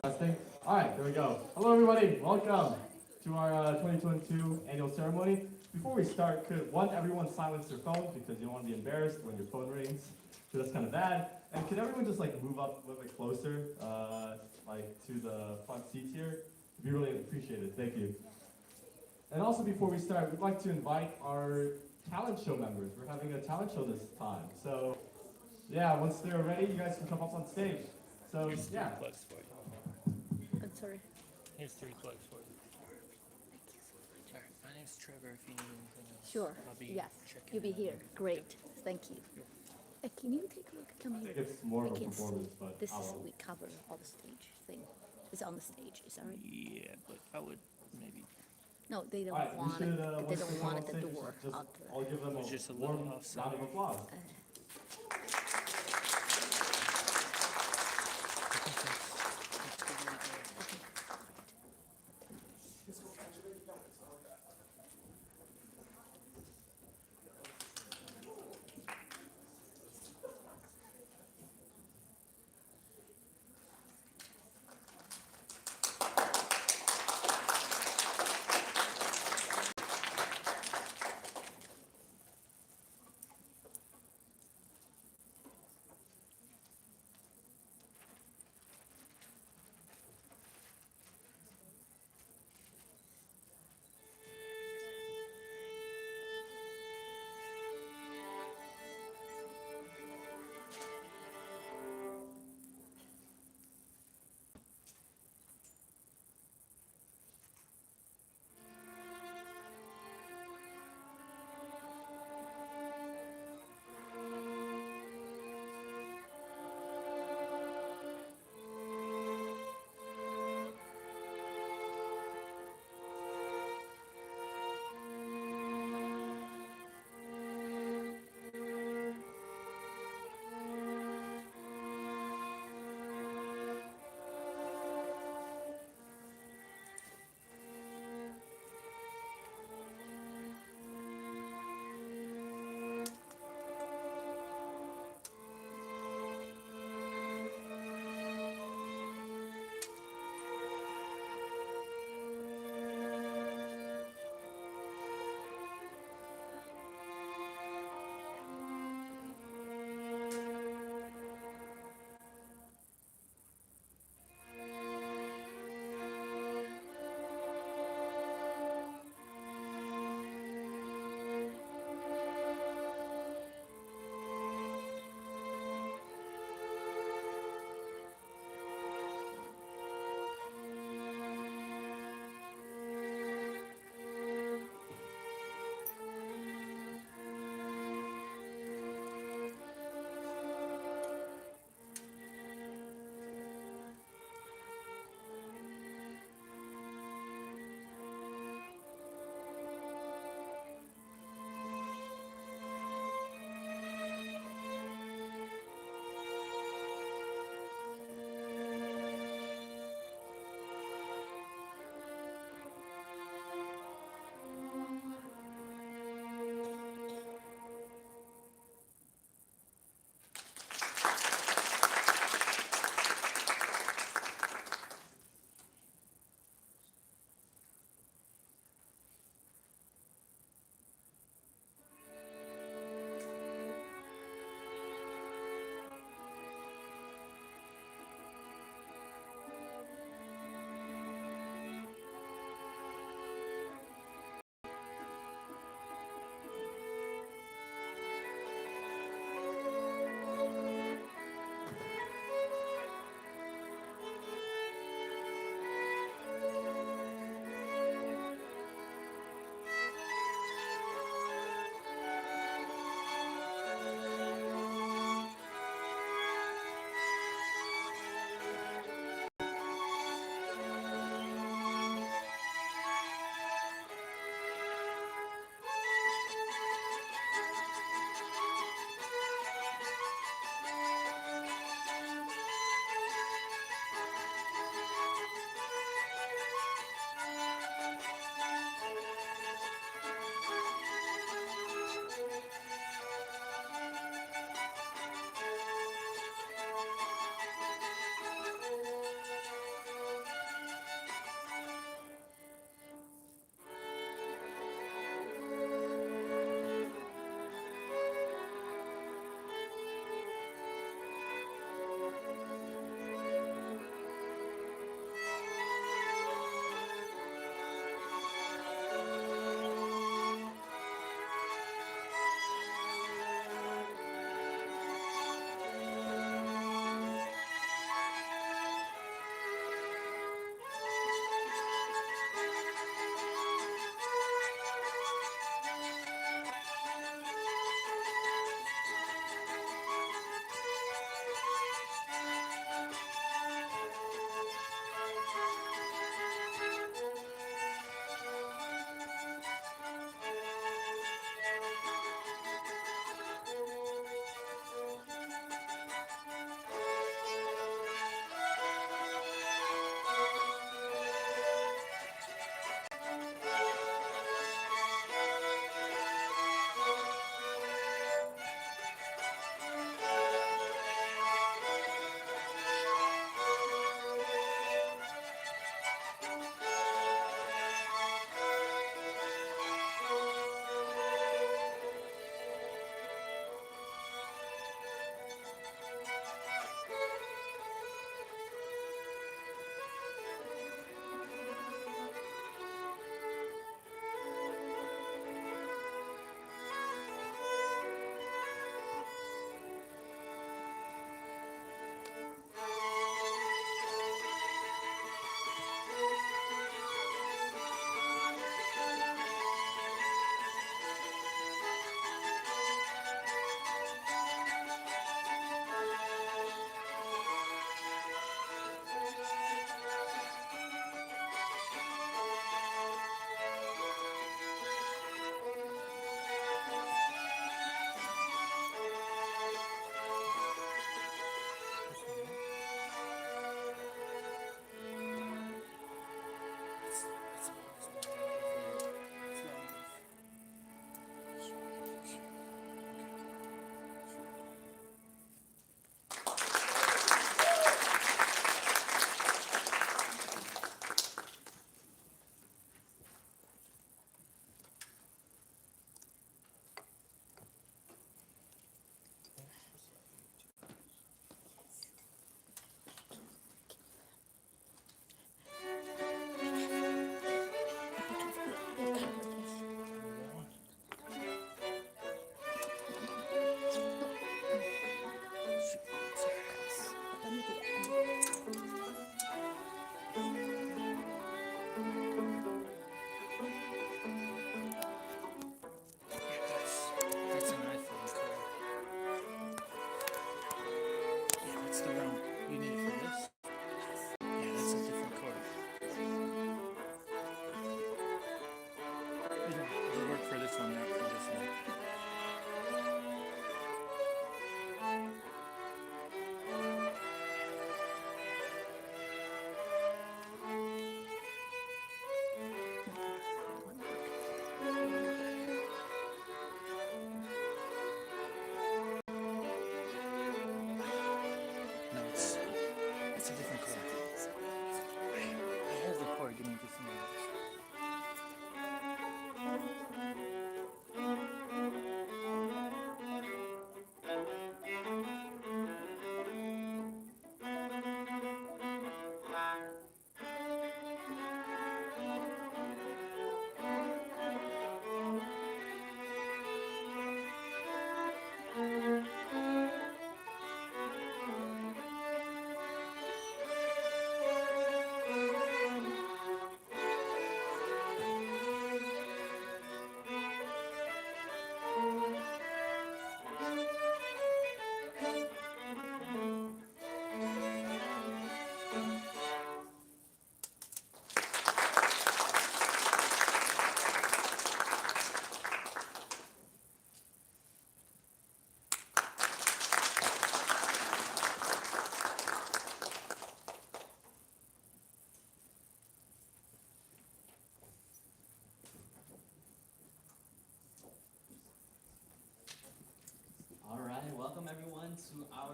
Testing. All right, there we go. Hello, everybody. Welcome to our 2022 annual ceremony. Before we start, could everyone silence their phone because you don't want to be embarrassed when your phone rings? So that's kind of bad. And could everyone just like move up a little bit closer, like to the front seats here? It'd be really appreciated. Thank you. And also, before we start, we'd like to invite our talent show members. We're having a talent show this time. So, yeah, once they're ready, you guys can come up on stage. So, Here's three yeah. plugs for you. I'm sorry. Here's 3 plugs for you. All right, my name's Trevor. If you need anything else, Sure. I'll be Yes. checking. You'll be here. Great. Thank you. Can you take a look? Come I here. think it's more of a can performance, see. but This I is will. we cover all the stage thing. It's on the stage. Is that right? Yeah, but I would maybe No, they don't All right, we want should, it. They once don't come want on it at the stage, door. just- Out I'll give them a Just a warm little offside. round of applause.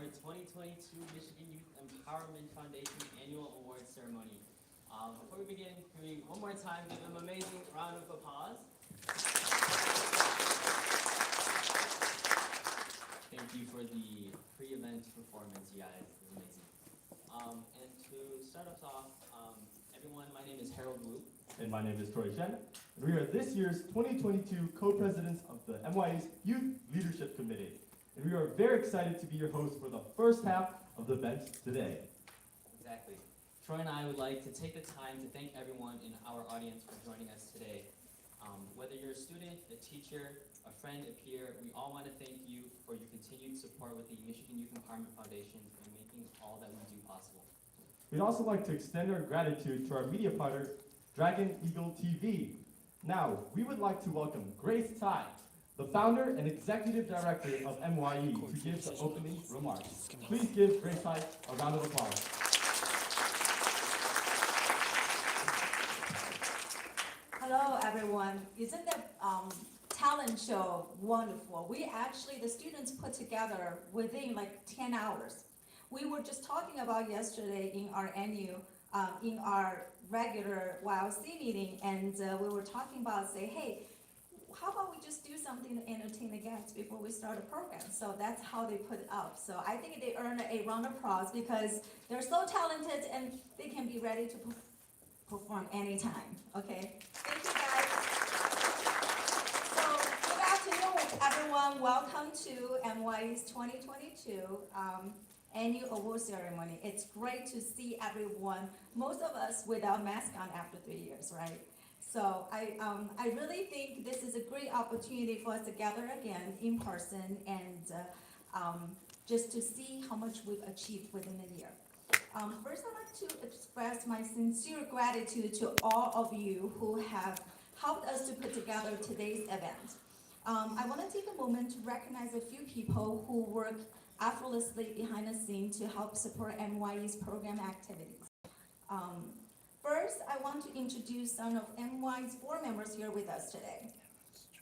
our 2022 Michigan Youth Empowerment Foundation Annual Awards Ceremony. Before we begin, can we one more time give them an amazing round of applause? Thank you for the pre-event performance, you guys. It was amazing. And to start us off, everyone, my name is Harold Wu. And my name is Troy Shen. And we are this year's 2022 co-presidents of the mYe's Youth Leadership Committee. And we are very excited to be your hosts for the first half of the event today. Exactly. Troy and I would like to take the time to thank everyone in our audience for joining us today. Whether you're a student, a teacher, a friend, a peer, we all want to thank you for your continued support with the Michigan Youth Empowerment Foundation and making all that we do possible. We'd also like to extend our gratitude to our media partner, Dragon Eagle TV. Now, we would like to welcome Grace Tai, the founder and executive director of mYe, to give the opening remarks. Please give Grace Tai a round of applause. Hello, everyone. Isn't the talent show wonderful? The students put together within like 10 hours. We were just talking about yesterday in our in our regular YLC meeting, and we were talking about, hey, how about we just do something to entertain the guests before we start a program? So that's how they put it up. So I think they earned a round of applause because they're so talented and they can be ready to perform anytime, okay? Thank you, guys. So good afternoon, everyone. Welcome to mYe's 2022 Annual Award Ceremony. It's great to see everyone, most of us without mask on after 3 years, right? So I really think this is a great opportunity for us to gather again in person and just to see how much we've achieved within a year. First, I'd like to express my sincere gratitude to all of you who have helped us to put together today's event. I want to take a moment to recognize a few people who work effortlessly behind the scenes to help support mYe's program activities. First, I want to introduce some of mYe's board members here with us today.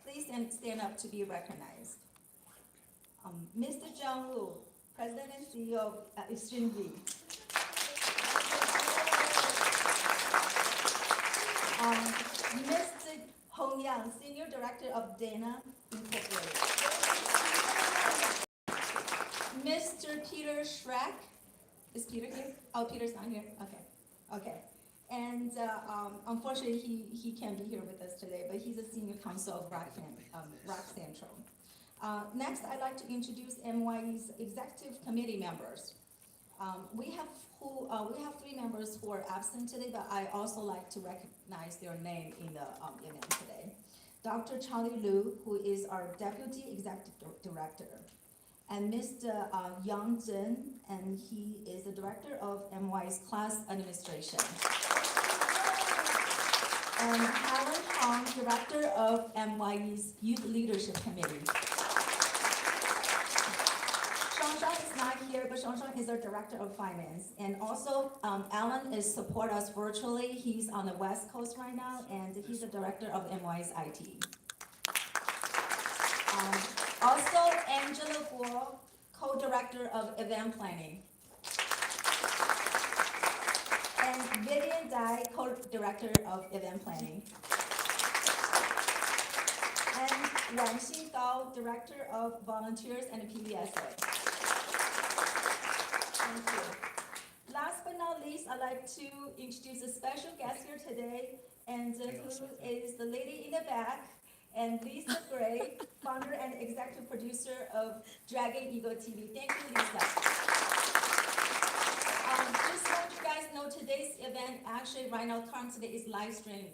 Please stand up to be recognized. Mr. John Wu, President and CEO of Xinji. Mr. Hong Yang, Senior Director of Dana Incorporated. Mr. Peter Schreck, is Peter here? Oh, Peter's not here, okay. And unfortunately, he can't be here with us today, but he's a senior counsel of Rock Central. Next, I'd like to introduce mYe's executive committee members. We have 3 members who are absent today, but I also like to recognize their name in the event today. Dr. Charlie Liu, who is our Deputy Executive Director, and Mr. Yang Zhen, and he is the Director of mYe's Class Administration. And Helen Hong, Director of mYe's Youth Leadership Committee. Shangshan is not here, but Shangshan is our Director of Finance. And also, Alan is support us virtually. He's on the West Coast right now, and he's the Director of mYe's IT. Also, Angela Guo, Co-Director of Event Planning. And Vivian Dai, Co-Director of Event Planning. And Wanxin Gao, Director of Volunteers and PBSA. Thank you. Last but not least, I'd like to introduce a special guest here today, and who is the lady in the back, and Lisa Gray, founder and executive producer of Dragon Eagle TV. Thank you, Lisa. Just so you guys know, today's event actually right now currently is live streamed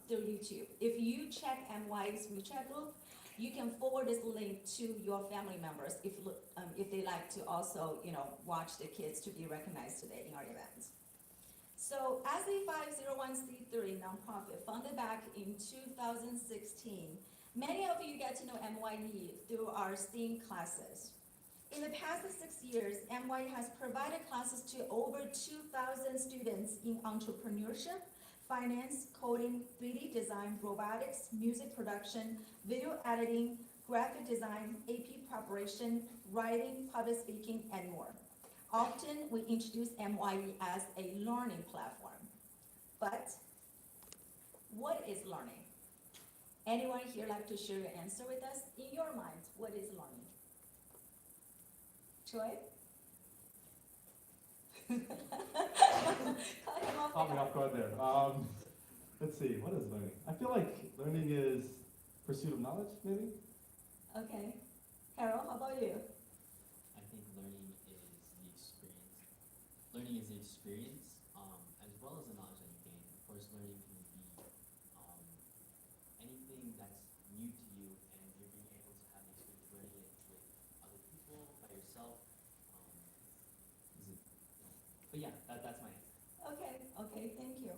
through YouTube. If you check mYe's WeChat group, you can forward this link to your family members if they like to also, watch the kids to be recognized today in our event. So as a 501c3 nonprofit founded back in 2016, many of you get to know mYe through our STEAM classes. In the past 6 years, mYe has provided classes to over 2,000 students in entrepreneurship, finance, coding, 3D design, robotics, music production, video editing, graphic design, AP preparation, writing, public speaking, and more. Often, we introduce mYe as a learning platform. But what is learning? Anyone here like to share your answer with us? In your mind, what is learning? Troy? Cut him off Caught me guard. off guard there. Let's see, what is learning? I feel like learning is pursuit of knowledge, maybe? Okay. Harold, how about you? I think learning is the experience. Learning is the experience, as well as the knowledge that you gain. Of course, learning can be anything that's new to you, and you're being able to have the experience learning it with other people, by yourself. But yeah, that's my answer. Okay, thank you.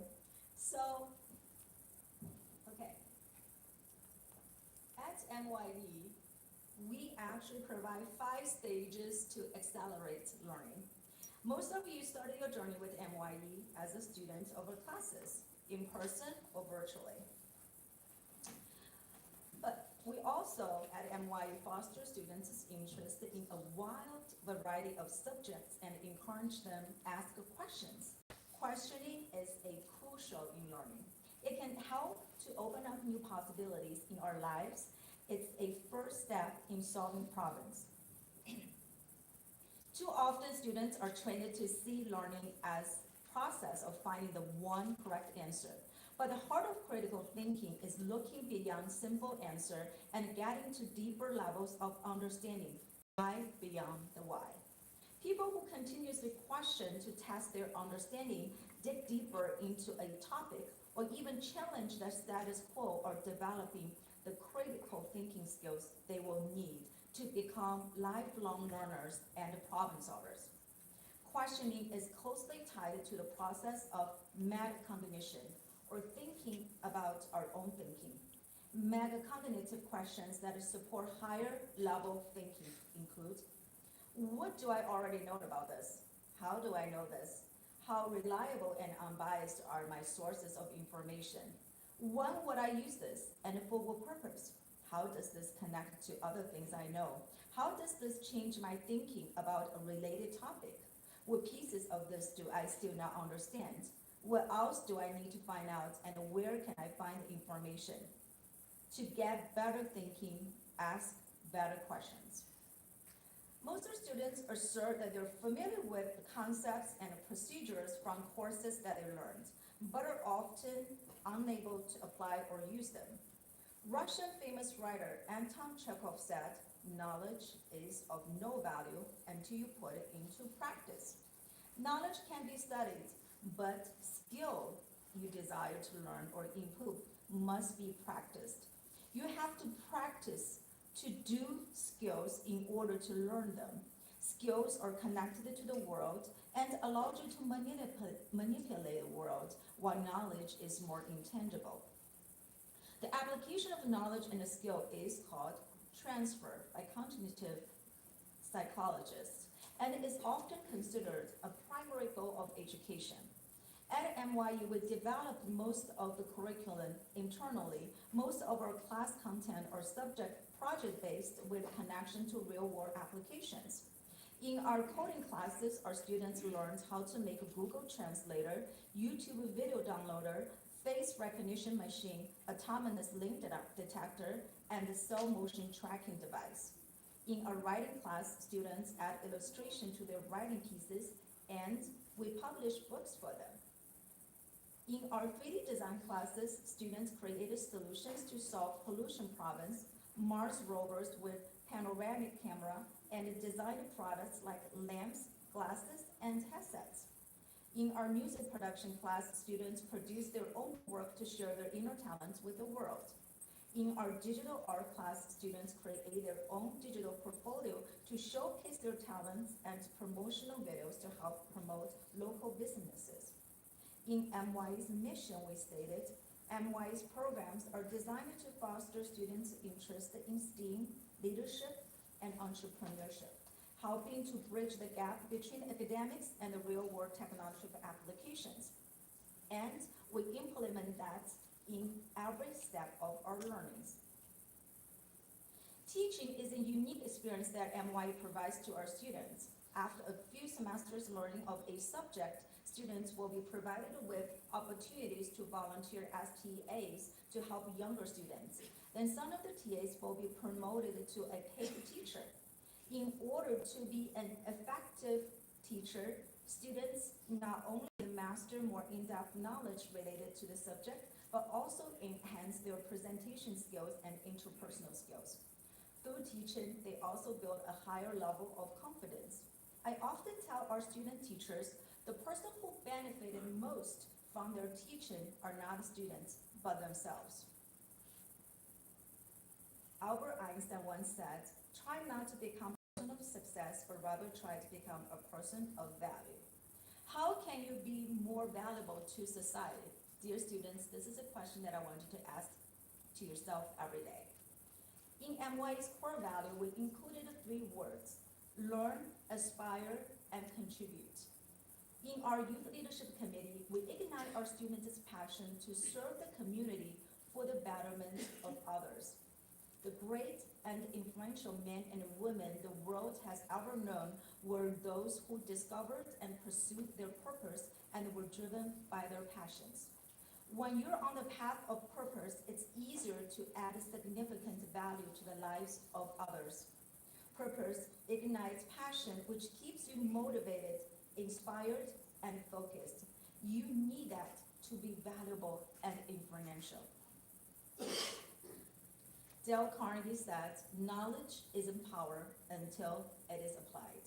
So, okay. At mYe, we actually provide 5 stages to accelerate learning. Most of you started your journey with mYe as a student over classes, in person or virtually. But we also at mYe foster students' interest in a wide variety of subjects and encourage them ask questions. Questioning is a crucial in learning. It can help to open up new possibilities in our lives. It's a first step in solving problems. Too often, students are trained to see learning as process of finding the one correct answer. But the heart of critical thinking is looking beyond simple answer and getting to deeper levels of understanding, why beyond the why. People who continuously question to test their understanding, dig deeper into a topic, or even challenge the status quo are developing the critical thinking skills they will need to become lifelong learners and problem solvers. Questioning is closely tied to the process of metacognition, or thinking about our own thinking. Metacognitive questions that support higher level thinking include: what do I already know about this? How do I know this? How reliable and unbiased are my sources of information? When would I use this, and for what purpose? How does this connect to other things I know? How does this change my thinking about a related topic? What pieces of this do I still not understand? What else do I need to find out, and where can I find the information? To get better thinking, ask better questions. Most students assert that they're familiar with the concepts and procedures from courses that they learned, but are often unable to apply or use them. Russian famous writer Anton Chekhov said, "Knowledge is of no value until you put it into practice." Knowledge can be studied, but skill you desire to learn or improve must be practiced. You have to practice to do skills in order to learn them. Skills are connected to the world and allow you to manipulate the world, while knowledge is more intangible. The application of knowledge and a skill is called transfer by cognitive psychologists, and is often considered a primary goal of education. At mYe, we develop most of the curriculum internally. Most of our class content are subject project-based with connection to real-world applications. In our coding classes, our students learned how to make a Google Translator, YouTube video downloader, face recognition machine, autonomous link detector, and a cell motion tracking device. In our writing class, students add illustration to their writing pieces, and we publish books for them. In our 3D design classes, students created solutions to solve pollution problems, Mars rovers with panoramic camera, and designed products like lamps, glasses, and headsets. In our music production class, students produce their own work to share their inner talents with the world. In our digital art class, students create their own digital portfolio to showcase their talents, and promotional videos to help promote local businesses. In mYe's mission, we stated, mYe's programs are designed to foster students' interest in STEAM, leadership, and entrepreneurship, helping to bridge the gap between academics and the real-world technological applications. And we implement that in every step of our learnings. Teaching is a unique experience that mYe provides to our students. After a few semesters learning of a subject, students will be provided with opportunities to volunteer as TAs to help younger students. Then some of the TAs will be promoted to a paid teacher. In order to be an effective teacher, students not only master more in-depth knowledge related to the subject, but also enhance their presentation skills and interpersonal skills. Through teaching, they also build a higher level of confidence. I often tell our student teachers, the person who benefited most from their teaching are not the students, but themselves. Albert Einstein once said, try not to become a person of success, but rather try to become a person of value. How can you be more valuable to society? Dear students, this is a question that I want you to ask to yourself every day. In mYe's core value, we included 3 words: learn, aspire, and contribute. In our Youth Leadership Committee, we ignite our students' passion to serve the community for the betterment of others. The great and influential men and women the world has ever known were those who discovered and pursued their purpose and were driven by their passions. When you're on the path of purpose, it's easier to add significant value to the lives of others. Purpose ignites passion, which keeps you motivated, inspired, and focused. You need that to be valuable and influential. Dale Carnegie said, knowledge isn't power until it is applied.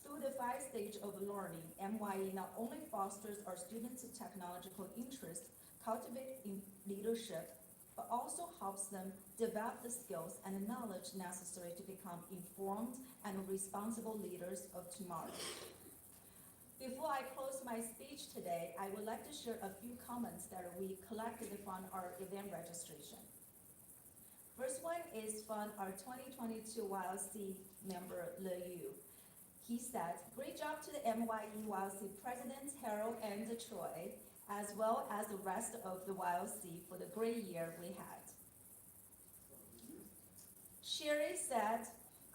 Through the 5 stages of learning, mYe not only fosters our students' technological interest, cultivate in leadership, but also helps them develop the skills and knowledge necessary to become informed and responsible leaders of tomorrow. Before I close my speech today, I would like to share a few comments that we collected from our event registration. First one is from our 2022 YLC member, Le Yu. He said, great job to the mYe YLC presidents, Harold and Troy, as well as the rest of the YLC for the great year we had. Sherry said,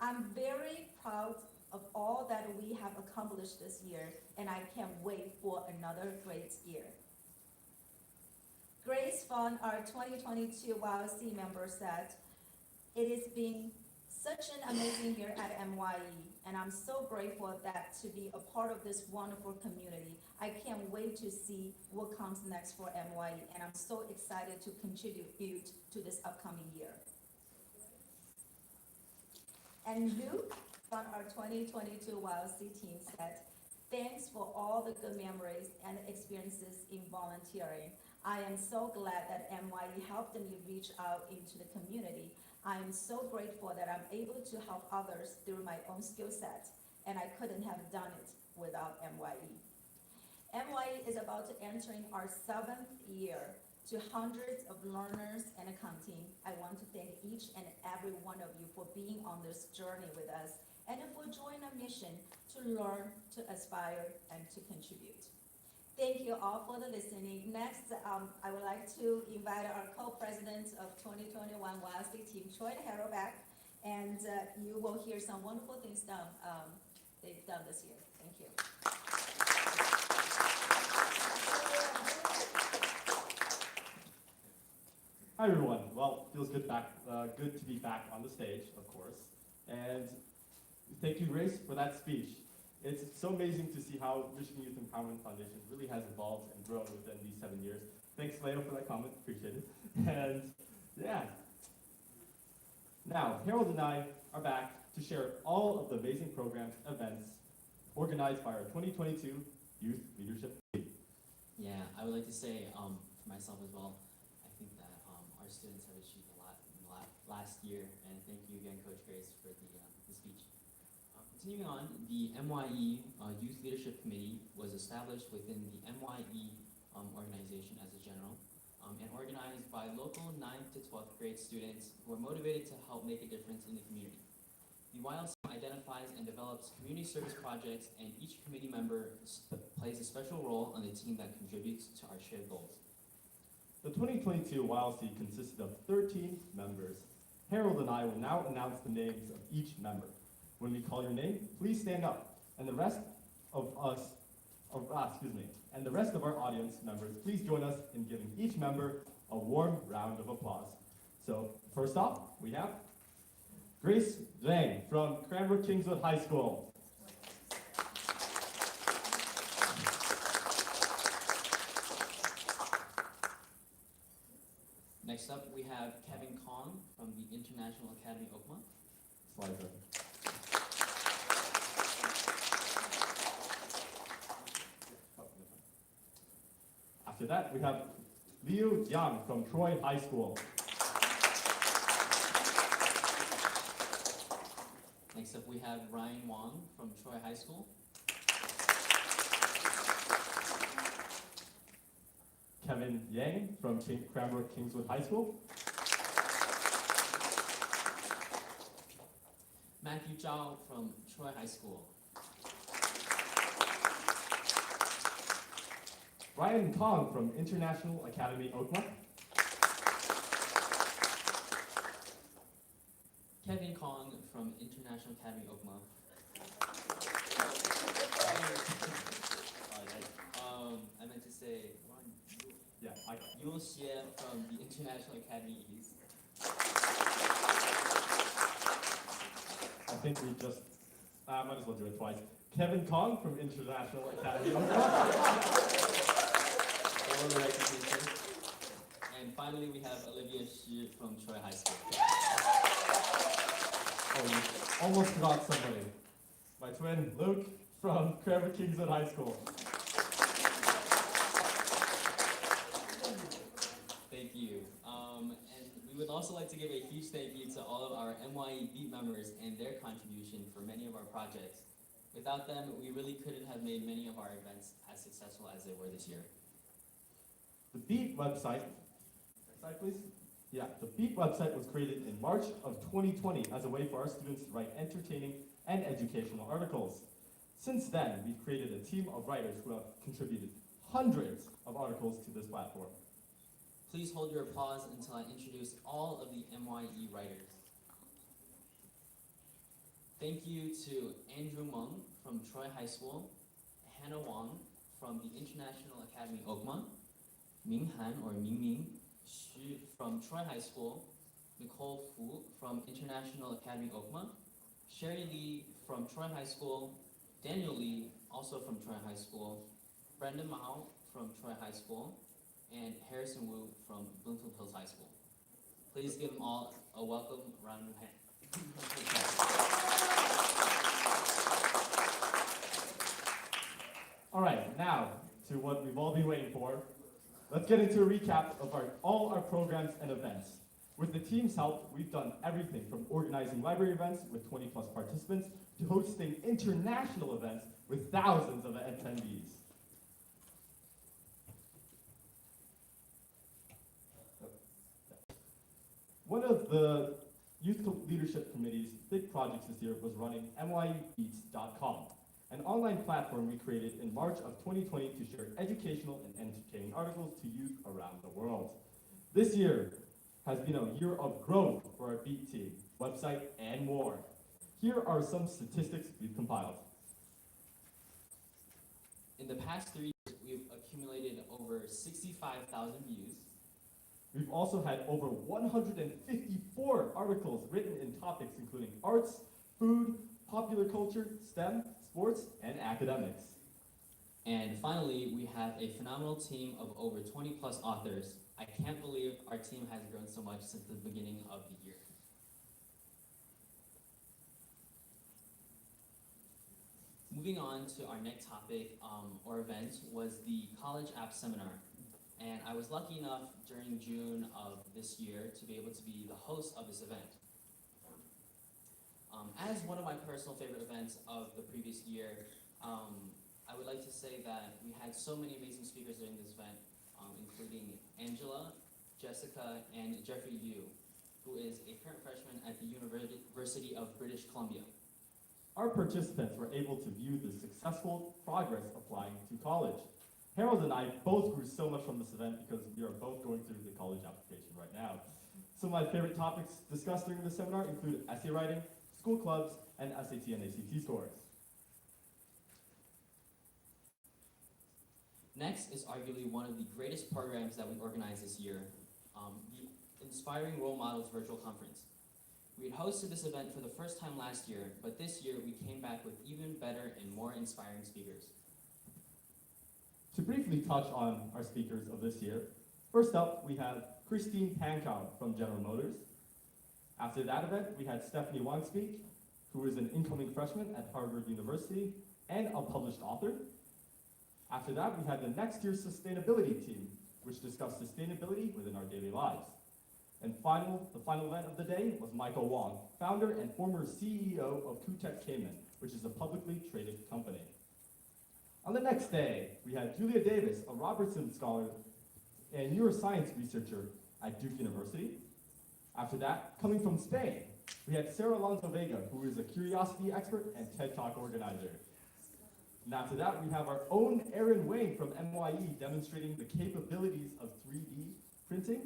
I'm very proud of all that we have accomplished this year, and I can't wait for another great year. Grace from our 2022 YLC member said, it has been such an amazing year at mYe, and I'm so grateful that to be a part of this wonderful community. I can't wait to see what comes next for mYe, and I'm so excited to contribute to this upcoming year. And Luke from our 2022 YLC team said, thanks for all the good memories and experiences in volunteering. I am so glad that mYe helped me reach out into the community. I am so grateful that I'm able to help others through my own skill set, and I couldn't have done it without mYe. mYe is about to entering our 7th year. To hundreds of learners and counting, I want to thank each and every one of you for being on this journey with us and for joining our mission to learn, to aspire, and to contribute. Thank you all for the listening. Next, I would like to invite our co-presidents of 2021 YLC team, Troy and Harold, back, and you will hear some wonderful things they've done this year. Thank you. Hi everyone. Well, feels good to be back on the stage, of course. And thank you, Grace, for that speech. It's so amazing to see how Michigan Youth Empowerment Foundation really has evolved and grown within these 7 years. Thanks, Leo, for that comment. Appreciate it. And yeah. Now, Harold and I are back to share all of the amazing programs, events organized by our 2022 Youth Leadership Team. Yeah, I would like to say for myself as well, I think that our students have achieved a lot in the last year, and thank you again, Coach Grace, for the speech. Continuing on, the mYe Youth Leadership Committee was established within the mYe organization as a general, and organized by local 9th to 12th grade students who are motivated to help make a difference in the community. The YLC identifies and develops community service projects, and each committee member plays a special role on the team that contributes to our shared goals. The 2022 YLC consisted of 13 members, Harold and I will now announce the names of each member. When we call your name, please stand up, and the rest of and the rest of our audience members, please join us in giving each member a warm round of applause. So, first off, we have Grace Zhang from Cranbrook Kingswood High School. Next up, we have Kevin Kong from the International Academy Oakmont. Slide there. After that, we have Liu Yang from Troy High School. Next up, we have Ryan Wong from Troy High School. Kevin Yang from Cranbrook Kingswood High School. Matthew Zhao from Troy High School. Ryan Kong from International Academy Oakmont. Kevin Kong from International Academy Oakmont. I meant to say Yeah, Yu Xie from the International Academy East. I think we just, I might as well do it twice. Kevin Kong from International Academy Oakmont. And finally, we have Olivia Shi from Troy High School. Oh, you almost forgot somebody. My twin, Luke, from Cranbrook Kingswood High School. Thank you. And we would also like to give a huge thank you to all of our mYe Beat members and their contribution for many of our projects. Without them, we really couldn't have made many of our events as successful as they were this year. The Beat website, next slide please. Yeah, the Beat website was created in March of 2020 as a way for our students to write entertaining and educational articles. Since then, we've created a team of writers who have contributed hundreds of articles to this platform. Please hold your applause until I introduce all of the mYe writers. Thank you to Andrew Meng from Troy High School, Hannah Wang from the International Academy Oakmont, Ming Han or Ming Ming Xu from Troy High School, Nicole Fu from International Academy Oakmont, Sherry Lee from Troy High School, Daniel Lee, also from Troy High School, Brenda Mao from Troy High School, and Harrison Wu from Bloomfield Hills High School. Please give them all a welcome round of applause. All right, now to what we've all been waiting for. Let's get into a recap of all our programs and events. With the team's help, we've done everything from organizing library events with 20 plus participants to hosting international events with thousands of attendees. One of the Youth Leadership Committee's big projects this year was running myebeats.com, an online platform we created in March of 2020 to share educational and entertaining articles to youth around the world. This year has been a year of growth for our Beat team, website, and more. Here are some statistics we've compiled. In the past 3 years, we've accumulated over 65,000 views. We've also had over 154 articles written in topics including arts, food, popular culture, STEM, sports, and academics. And finally, we have a phenomenal team of over 20 plus authors. I can't believe our team has grown so much since the beginning of the year. Moving on to our next topic or event was the College App Seminar. And I was lucky enough during June of this year to be able to be the host of this event. As one of my personal favorite events of the previous year, I would like to say that we had so many amazing speakers during this event, including Angela, Jessica, and Jeffrey Yu, who is a current freshman at the University of British Columbia. Our participants were able to view the successful progress applying to college. Harold and I both grew so much from this event because we are both going through the college application right now. Some of my favorite topics discussed during the seminar include essay writing, school clubs, and SAT and ACT scores. Next is arguably one of the greatest programs that we organized this year, the Inspiring Role Models Virtual Conference. We had hosted this event for the first time last year, but this year we came back with even better and more inspiring speakers. To briefly touch on our speakers of this year, first up we have Christine Pankow from General Motors. After that event, we had Stephanie Wang speak, who is an incoming freshman at Harvard University and a published author. After that, we had the next year's sustainability team, which discussed sustainability within our daily lives. And the final event of the day was Michael Wong, founder and former CEO of Kutek Cayman, which is a publicly traded company. On the next day, we had Julia Davis, a Robertson Scholar and neuroscience researcher at Duke University. After that, coming from Spain, we had Sarah Alonso Vega, who is a curiosity expert and TED Talk organizer. And after that, we have our own Aaron Wang from mYe demonstrating the capabilities of 3D printing.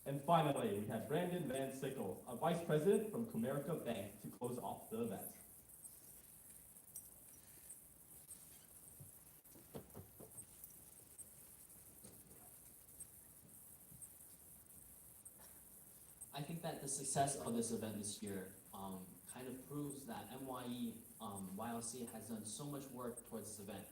And finally, we had Brandon Van Sickle, a vice president from Comerica Bank, to close off the event. I think that the success of this event this year kind of proves that mYe YLC has done so much work towards this event.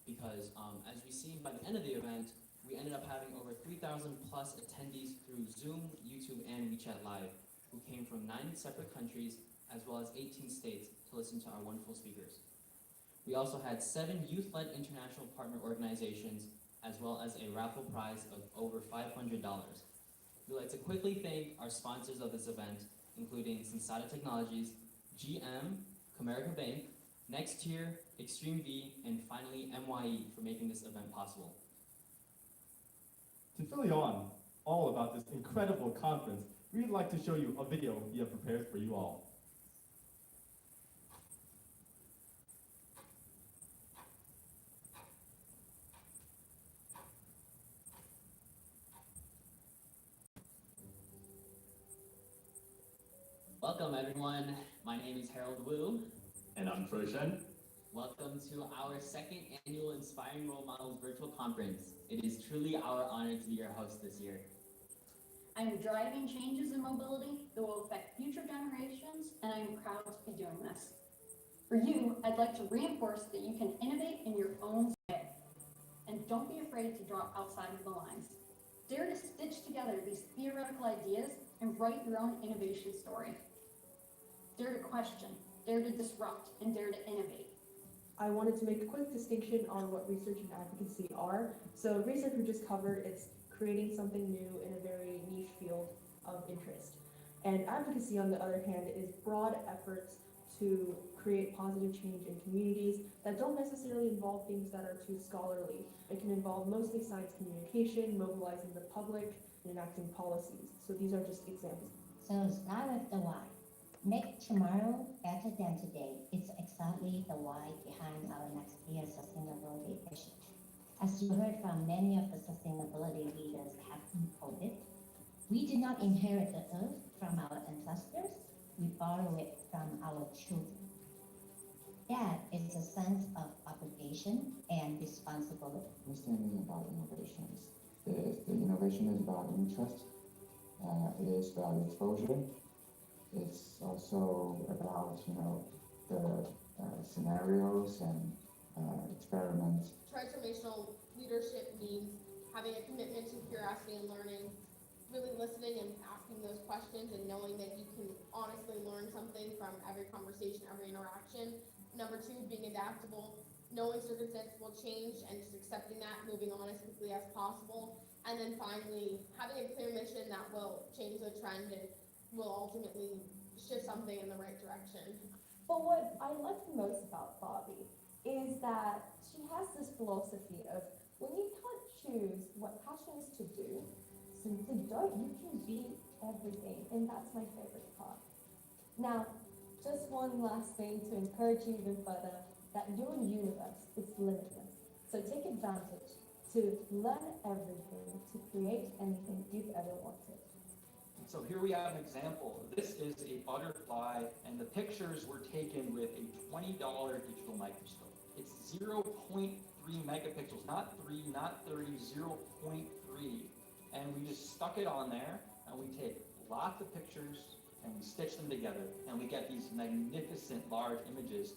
Because as we see by the end of the event, we ended up having over 3,000 plus attendees through Zoom, YouTube, and WeChat Live, who came from 9 separate countries as well as 18 states to listen to our wonderful speakers. We also had 7 youth-led international partner organizations, as well as a raffle prize of over $500. We'd like to quickly thank our sponsors of this event, including Sensata Technologies, GM, Comerica Bank, Nextier, Extreme V, and finally mYe for making this event possible. To fill you on all about this incredible conference, we'd like to show you a video we have prepared for you all. Welcome everyone, my name is Harold Wu. And I'm Troy Shen. Welcome to our second annual Inspiring Role Models Virtual Conference. It is truly our honor to be your host this year. I'm driving changes in mobility that will affect future generations, and I'm proud to be doing this. For you, I'd like to reinforce that you can innovate in your own way. And don't be afraid to draw outside of the lines. Dare to stitch together these theoretical ideas and write your own innovation story. Dare to question, dare to disrupt, and dare to innovate. I wanted to make a quick distinction on what research and advocacy are. So research we just covered, it's creating something new in a very niche field of interest. And advocacy, on the other hand, is broad efforts to create positive change in communities that don't necessarily involve things that are too scholarly. It can involve mostly science communication, mobilizing the public, and enacting policies. So these are just examples. So start with the why. Make tomorrow better than today. It's exactly the why behind our next year's sustainability vision. As you heard from many of the sustainability leaders have quoted, we did not inherit the earth from our ancestors, we borrow it from our children. That is a sense of obligation and responsibility. Understanding about innovations. If the innovation is about interest, it is about exposure. It's also about, the scenarios and experiments. Transformational leadership means having a commitment to curiosity and learning, really listening and asking those questions and knowing that you can honestly learn something from every conversation, every interaction. Number 2, being adaptable, knowing circumstances will change and just accepting that, moving on as quickly as possible. And then finally, having a clear mission that will change the trend and will ultimately shift something in the right direction. But what I like the most about Bobby is that she has this philosophy of when you can't choose what passion is to do, simply don't. You can be everything, and that's my favorite part. Now, just one last thing to encourage you even further, that your universe is limitless. So take advantage to learn everything, to create anything you've ever wanted. So here we have an example. This is a butterfly, and the pictures were taken with a $20 digital microscope. It's 0.3 megapixels, not 3, not 30, 0.3. And we just stuck it on there, and we take lots of pictures, and we stitch them together, and we get these magnificent large images.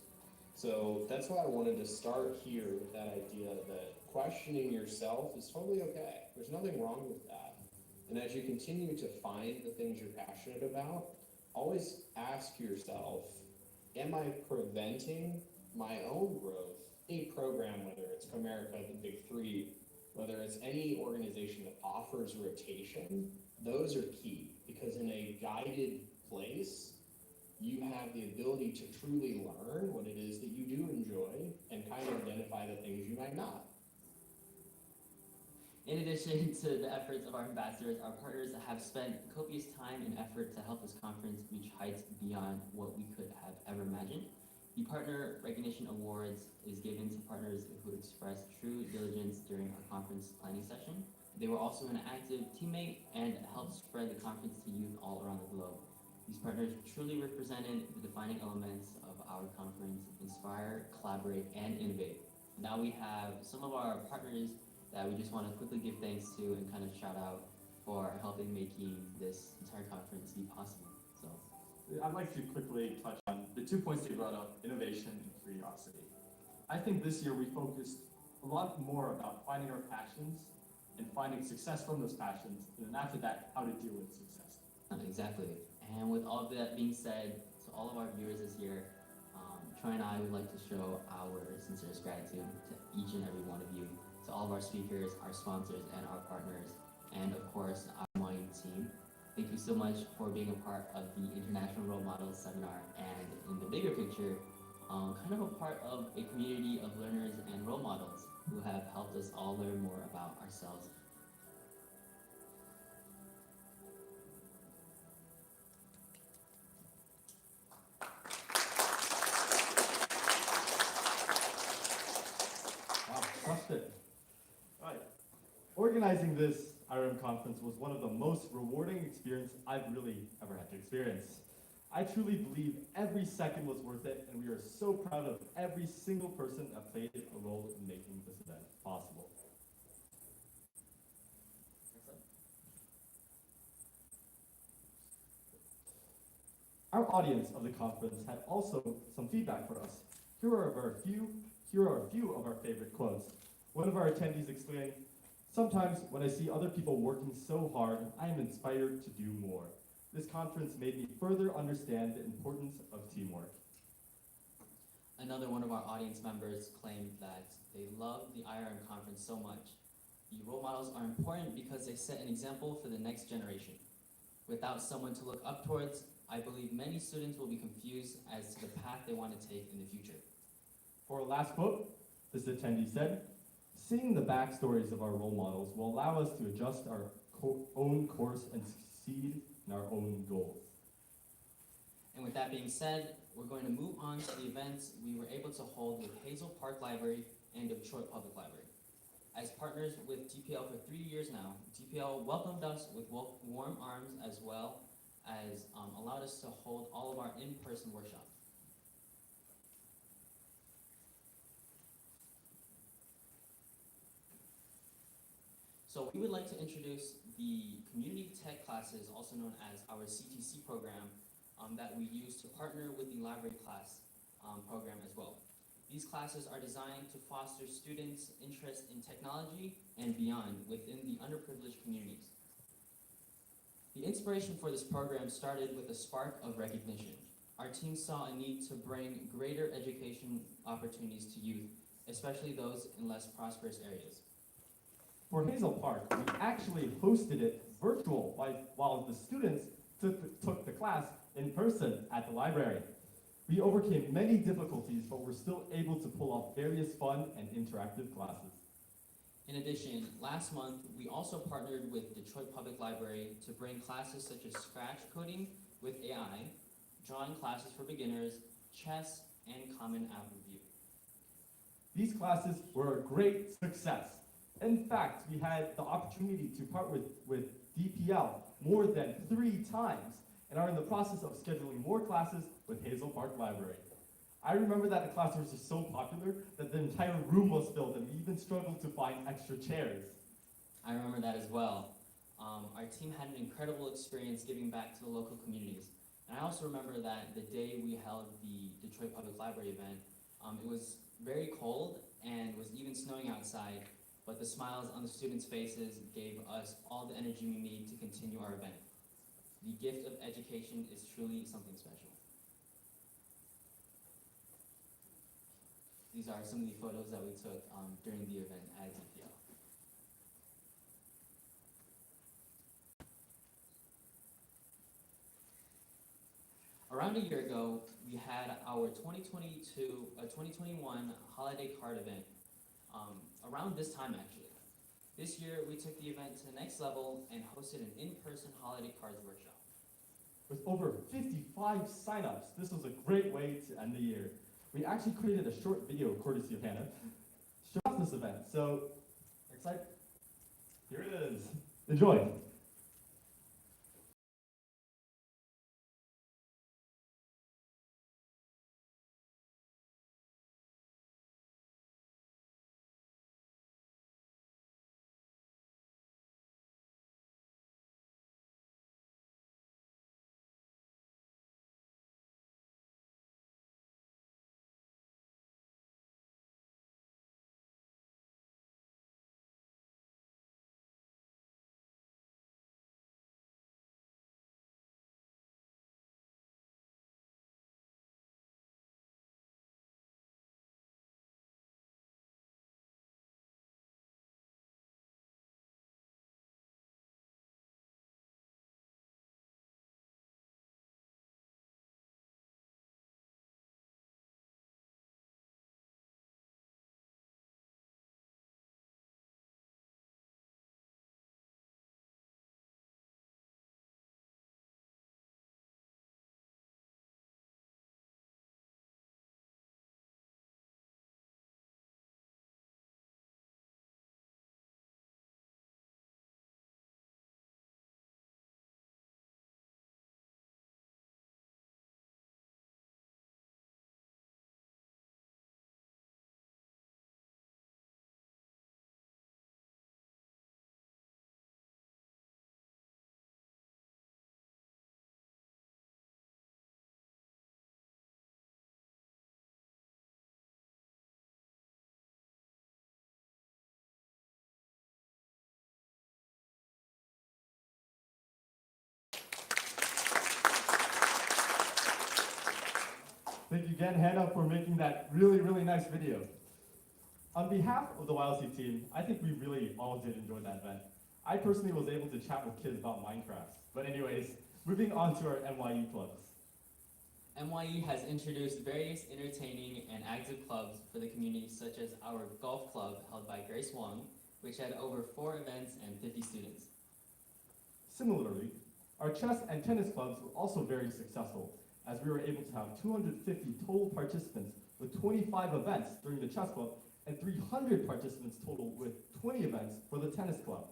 So that's why I wanted to start here with that idea that questioning yourself is totally okay. There's nothing wrong with that. And as you continue to find the things you're passionate about, always ask yourself, am I preventing my own growth? Any program, whether it's Comerica, the Big Three, whether it's any organization that offers rotation, those are key, because in a guided place, you have the ability to truly learn what it is that you do enjoy and kind of identify the things you might not. In addition to the efforts of our ambassadors, our partners have spent copious time and effort to help this conference reach heights beyond what we could have ever imagined. The Partner Recognition Awards is given to partners who express true diligence during our conference planning session. They were also an active teammate and helped spread the conference to youth all around the globe. These partners truly represented the defining elements of our conference: inspire, collaborate, and innovate. Now we have some of our partners that we just want to quickly give thanks to and kind of shout out for helping making this entire conference be possible. So I'd like to quickly touch on the 2 points you brought up, innovation and curiosity. I think this year we focused a lot more about finding our passions and finding success from those passions, and then after that, how to deal with success. Exactly. And with all of that being said, to all of our viewers this year, Troy and I would like to show our sincerest gratitude to each and every one of you, to all of our speakers, our sponsors, and our partners, and of course, our mYe team. Thank you so much for being a part of the International Role Models Seminar, and in the bigger picture, kind of a part of a community of learners and role models who have helped us all learn more about ourselves. Wow, crushed it. All right. Organizing this IRM conference was one of the most rewarding experiences I've really ever had to experience. I truly believe every second was worth it, and we are so proud of every single person that played a role in making this event possible. Our audience of the conference had also some feedback for us. Here are a few of our favorite quotes. One of our attendees explained, "Sometimes when I see other people working so hard, I am inspired to do more. This conference made me further understand the importance of teamwork." Another one of our audience members claimed that they love the IRM conference so much. The role models are important because they set an example for the next generation. Without someone to look up towards, I believe many students will be confused as to the path they want to take in the future. For our last quote, this attendee said, "Seeing the backstories of our role models will allow us to adjust our own course and succeed in our own goals." And with that being said, we're going to move on to the events we were able to hold with Hazel Park Library and Detroit Public Library. As partners with DPL for 3 years now, DPL welcomed us with warm arms, as well as allowed us to hold all of our in-person workshops. So we would like to introduce the community tech classes, also known as our CTC program, that we use to partner with the library class program as well. These classes are designed to foster students' interest in technology and beyond within the underprivileged communities. The inspiration for this program started with a spark of recognition. Our team saw a need to bring greater education opportunities to youth, especially those in less prosperous areas. For Hazel Park, we actually hosted it virtual while the students took the class in person at the library. We overcame many difficulties, but were still able to pull off various fun and interactive classes. In addition, last month, we also partnered with Detroit Public Library to bring classes such as Scratch coding with AI, drawing classes for beginners, chess, and Common App Review. These classes were a great success. In fact, we had the opportunity to partner with DPL more than 3 times and are in the process of scheduling more classes with Hazel Park Library. I remember that the class was just so popular that the entire room was filled and we even struggled to find extra chairs. I remember that as well. Our team had an incredible experience giving back to the local communities. And I also remember that the day we held the Detroit Public Library event, it was very cold and was even snowing outside, but the smiles on the students' faces gave us all the energy we need to continue our event. The gift of education is truly something special. These are some of the photos that we took during the event at DPL. Around a year ago, we had our 2021 holiday card event, around this time actually. This year, we took the event to the next level and hosted an in-person holiday cards workshop. With over 55 signups, this was a great way to end the year. We actually created a short video, courtesy of Hannah, to show off this event. So, excited? Here it is. Enjoy. Thank you again, Hannah, for making that really, really nice video. On behalf of the YLC team, I think we really all did enjoy that event. I personally was able to chat with kids about Minecraft. But anyways, moving on to our mYe clubs. mYe has introduced various entertaining and active clubs for the community, such as our golf club held by Grace Wong, which had over 4 events and 50 students. Similarly, our chess and tennis clubs were also very successful, as we were able to have 250 total participants with 25 events during the chess club and 300 participants total with 20 events for the tennis club.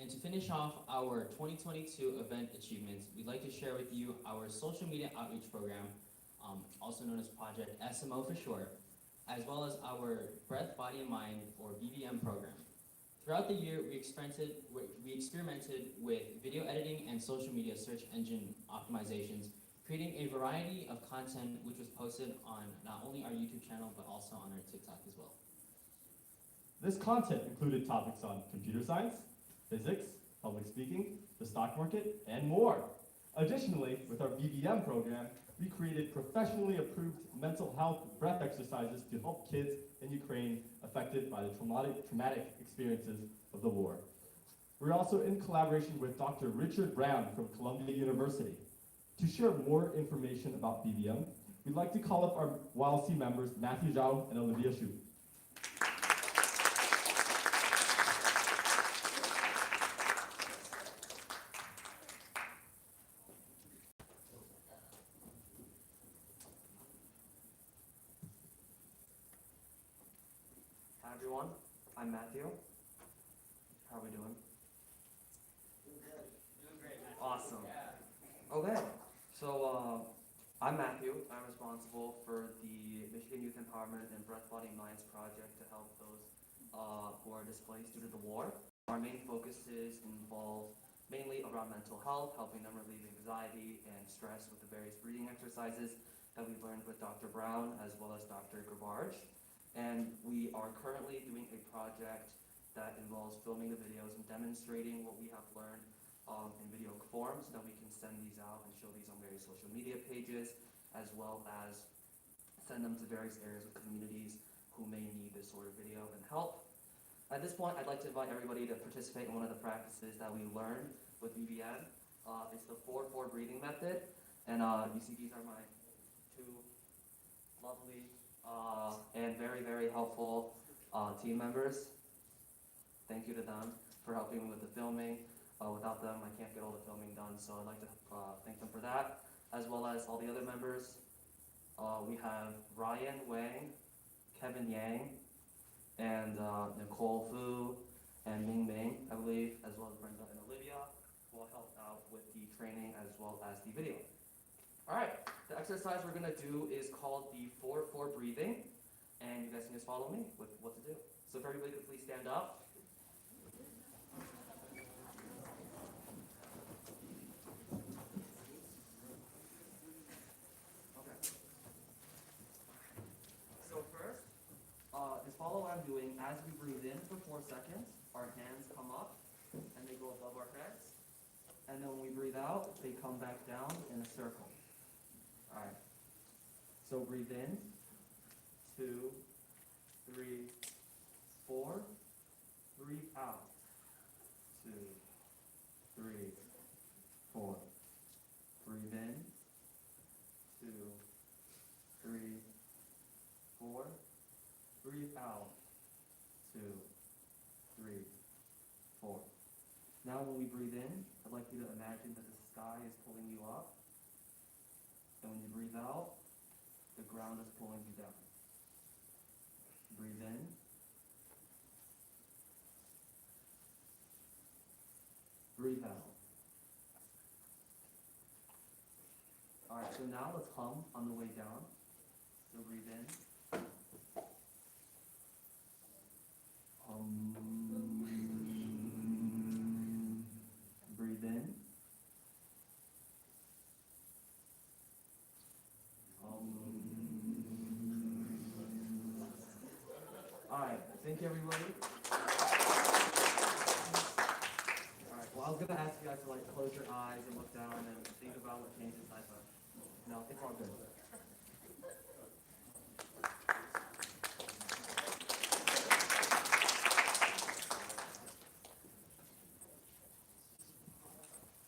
And to finish off our 2022 event achievements, we'd like to share with you our social media outreach program, also known as Project SMO for short, as well as our Breath, Body, and Mind, or BBM program. Throughout the year, we experimented with video editing and social media search engine optimizations, creating a variety of content which was posted on not only our YouTube channel, but also on our TikTok as well. This content included topics on computer science, physics, public speaking, the stock market, and more. Additionally, with our BBM program, we created professionally approved mental health breath exercises to help kids in Ukraine affected by the traumatic experiences of the war. We're also in collaboration with Dr. Richard Brown from Columbia University. To share more information about BBM, we'd like to call up our YLC members, Matthew Zhao and Olivia Xu. everyone. I'm Matthew. How are we doing? Doing great, man. Awesome. Okay, so I'm Matthew. I'm responsible for the Michigan Youth Empowerment and Breath Body Minds project to help those who are displaced due to the war. Our main focuses involve mainly around mental health, helping them relieve anxiety and stress with the various breathing exercises that we've learned with Dr. Brown as well as Dr. Gabarge. And we are currently doing a project that involves filming the videos and demonstrating what we have learned in video form so that we can send these out and show these on various social media pages, as well as send them to various areas of communities who may need this sort of video and help. At this point, I'd like to invite everybody to participate in one of the practices that we learned with BBN. It's the 4-4 breathing method, and you see these are my two lovely and very, very helpful team members. Thank you to them for helping me with the filming. Without them, I can't get all the filming done, so I'd like to thank them for that, as well as all the other members. We have Ryan Wang, Kevin Yang, and Nicole Fu, and Ming Ming, I believe, as well as Brenda and Olivia, who will help out with the training as well as the video. All right, the exercise we're gonna do is called the 4-4 breathing, and you guys can just follow me with what to do. So if everybody could please stand up. Okay. So first, just follow what I'm doing. As we breathe in for 4 seconds, our hands come up and they go above our heads. And then when we breathe out, they come back down in a circle. All right. So breathe in, 2, 3, 4. Breathe out, 2, 3, 4. Breathe in, 2, 3, 4. Breathe out, 2, 3, 4. Now when we breathe in, I'd like you to imagine that the sky is pulling you up. And when you breathe out, the ground is pulling you down. Breathe in. Breathe out. All right, so now let's hum on the way down. So breathe in. Hum. Breathe in. All right, thank you, everybody. All right, well, I was gonna ask you guys to like close your eyes and look down and think about what changes inside, but no, it's all good.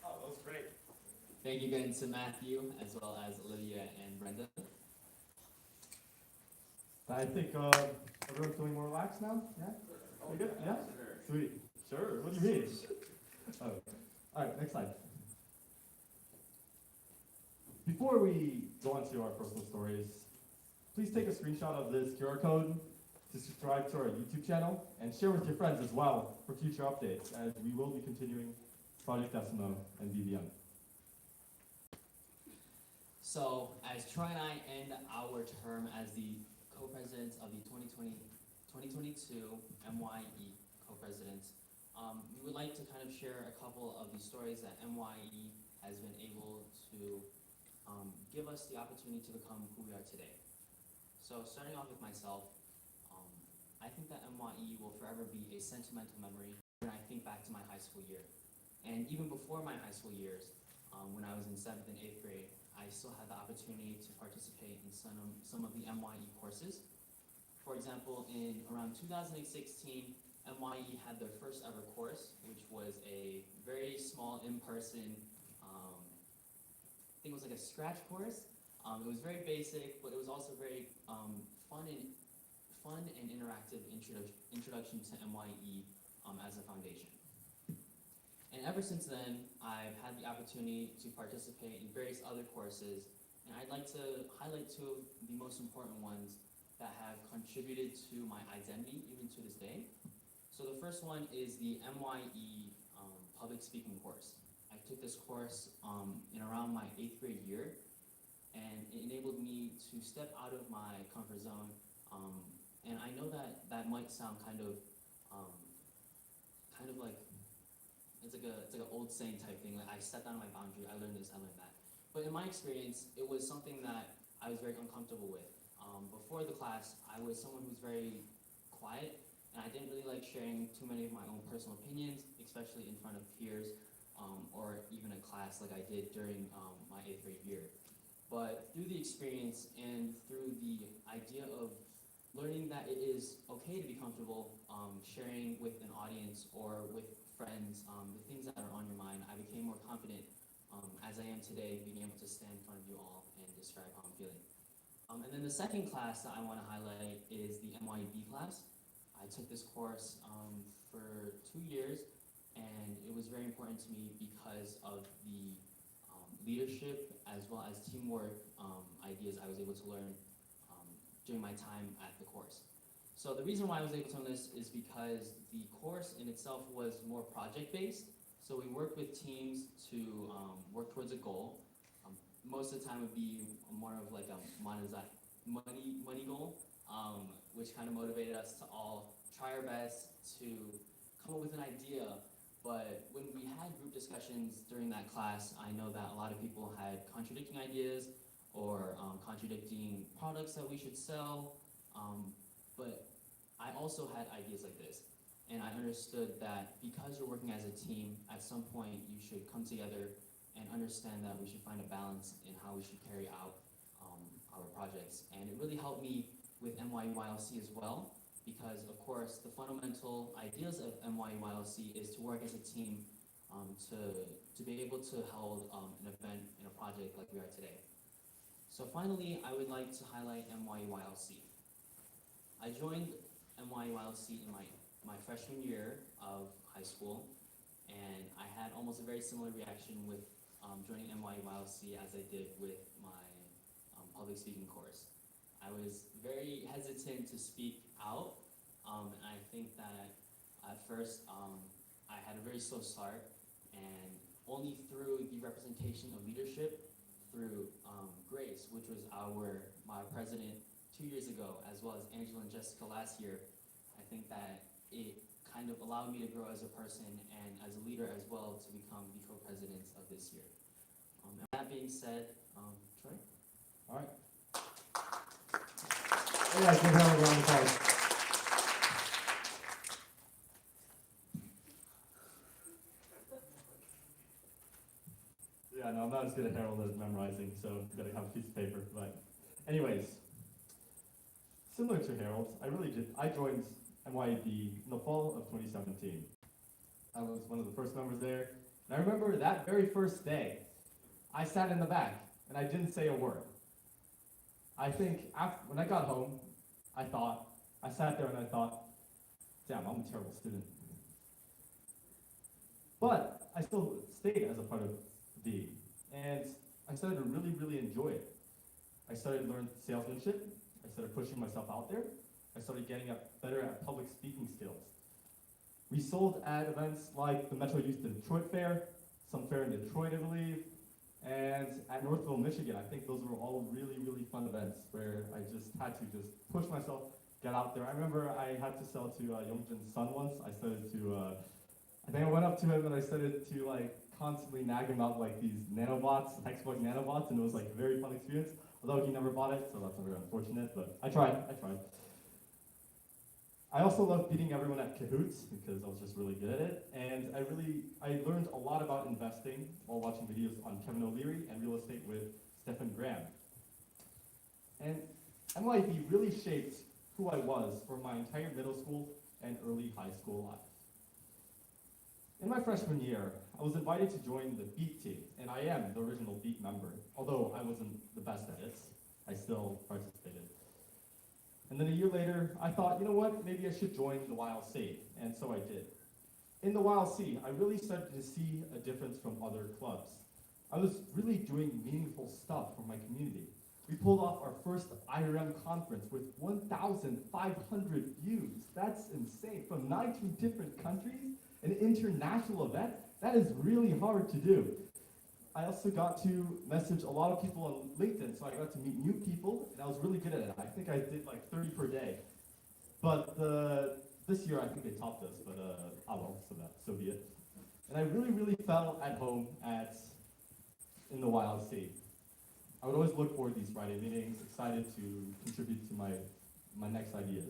Oh, that was great. Thank you again to Matthew, as well as Olivia and Brenda. I think everyone's feeling more relaxed now? Yeah? We good? Yeah? Sweet. Sure. What do you mean? Oh. All right, next slide. Before we go on to our personal stories, please take a screenshot of this QR code to subscribe to our YouTube channel and share with your friends as well for future updates, as we will be continuing Project Decimo and BBM. So, as Troy and I end our term as the co-presidents of the 2022 mYe co-presidents, we would like to kind of share a couple of the stories that mYe has been able to give us the opportunity to become who we are today. So starting off with myself, I think that mYe will forever be a sentimental memory when I think back to my high school year. And even before my high school years, when I was in 7th and 8th grade, I still had the opportunity to participate in some of the mYe courses. For example, in around 2016, mYe had their first ever course, which was a very small in-person, I think it was like a scratch course. It was very basic, but it was also very fun and interactive introduction to mYe as a foundation. And ever since then, I've had the opportunity to participate in various other courses, and I'd like to highlight two of the most important ones that have contributed to my identity even to this day. So the first one is the mYe public speaking course. I took this course in around my 8th grade year, and it enabled me to step out of my comfort zone. And I know that that might sound kind of like it's like an old saying type thing. Like I stepped out of my boundary. I learned this. I learned that. But in my experience, it was something that I was very uncomfortable with. Before the class, I was someone who's very quiet, and I didn't really like sharing too many of my own personal opinions, especially in front of peers, or even in class like I did during my 8th grade year. But through the experience and through the idea of learning that it is okay to be comfortable sharing with an audience or with friends the things that are on your mind, I became more confident as I am today, being able to stand in front of you all and describe how I'm feeling. And then the second class that I want to highlight is the mYe class. I took this course for 2 years, and it was very important to me because of the leadership as well as teamwork ideas I was able to learn during my time at the course. So the reason why I was able to learn this is because the course in itself was more project-based. So we worked with teams to work towards a goal. Most of the time would be more of like a money goal, which kind of motivated us to all try our best to come up with an idea. But when we had group discussions during that class, I know that a lot of people had contradicting ideas or contradicting products that we should sell. But I also had ideas like this. And I understood that because you're working as a team, at some point you should come together and understand that we should find a balance in how we should carry out our projects. And it really helped me with mYe as well, because of course the fundamental ideas of mYe is to work as a team to be able to hold an event in a project like we are today. So finally, I would like to highlight mYe. I joined mYe in my freshman year of high school, and I had almost a very similar reaction with joining mYe as I did with my public speaking course. I was very hesitant to speak out, and I think that at first I had a very slow start, and only through the representation of leadership, through Grace, which was my president 2 years ago, as well as Angela and Jessica last year, I think that it kind of allowed me to grow as a person and as a leader as well to become the co-presidents of this year. And that being said, Troy? All right. Hey guys, give her a round of applause. Yeah, no, I'm not as good at Harold as memorizing, so you gotta have a piece of paper. But anyways, similar to Harold, I joined mYe in the fall of 2017. I was one of the first members there, and I remember that very first day, I sat in the back, and I didn't say a word. I think when I got home, I sat there and I thought, damn, I'm a terrible student. But I still stayed as a part of D, and I started to really, really enjoy it. I started to learn salesmanship. I started pushing myself out there. I started getting better at public speaking skills. We sold at events like the Metro Youth Detroit Fair, some fair in Detroit, I believe, and at Northville, Michigan. I think those were all really, really fun events where I just had to push myself, get out there. I remember I had to sell to Yongjin's son once. I think I went up to him and I started to constantly nag him about these nanobots, textbook nanobots, and it was a very fun experience. Although he never bought it, so that's very unfortunate, but I tried. I also loved beating everyone at Kahoots because I was just really good at it, and I learned a lot about investing while watching videos on Kevin O'Leary and real estate with Stephen Graham. And mYe really shaped who I was for my entire middle school and early high school life. In my freshman year, I was invited to join the Beat team, and I am the original Beat member. Although I wasn't the best at it, I still participated. And then a year later, I thought, you know what, maybe I should join the YLC, and so I did. In the YLC, I really started to see a difference from other clubs. I was really doing meaningful stuff for my community. We pulled off our first IRM conference with 1,500 views. That's insane. From 19 different countries, an international event, that is really hard to do. I also got to message a lot of people on LinkedIn, so I got to meet new people, and I was really good at it. I think I did like 30 per day. But this year, I think they topped us, but so be it. And I really felt at home in the YLC. I would always look forward to these Friday meetings, excited to contribute to my next ideas.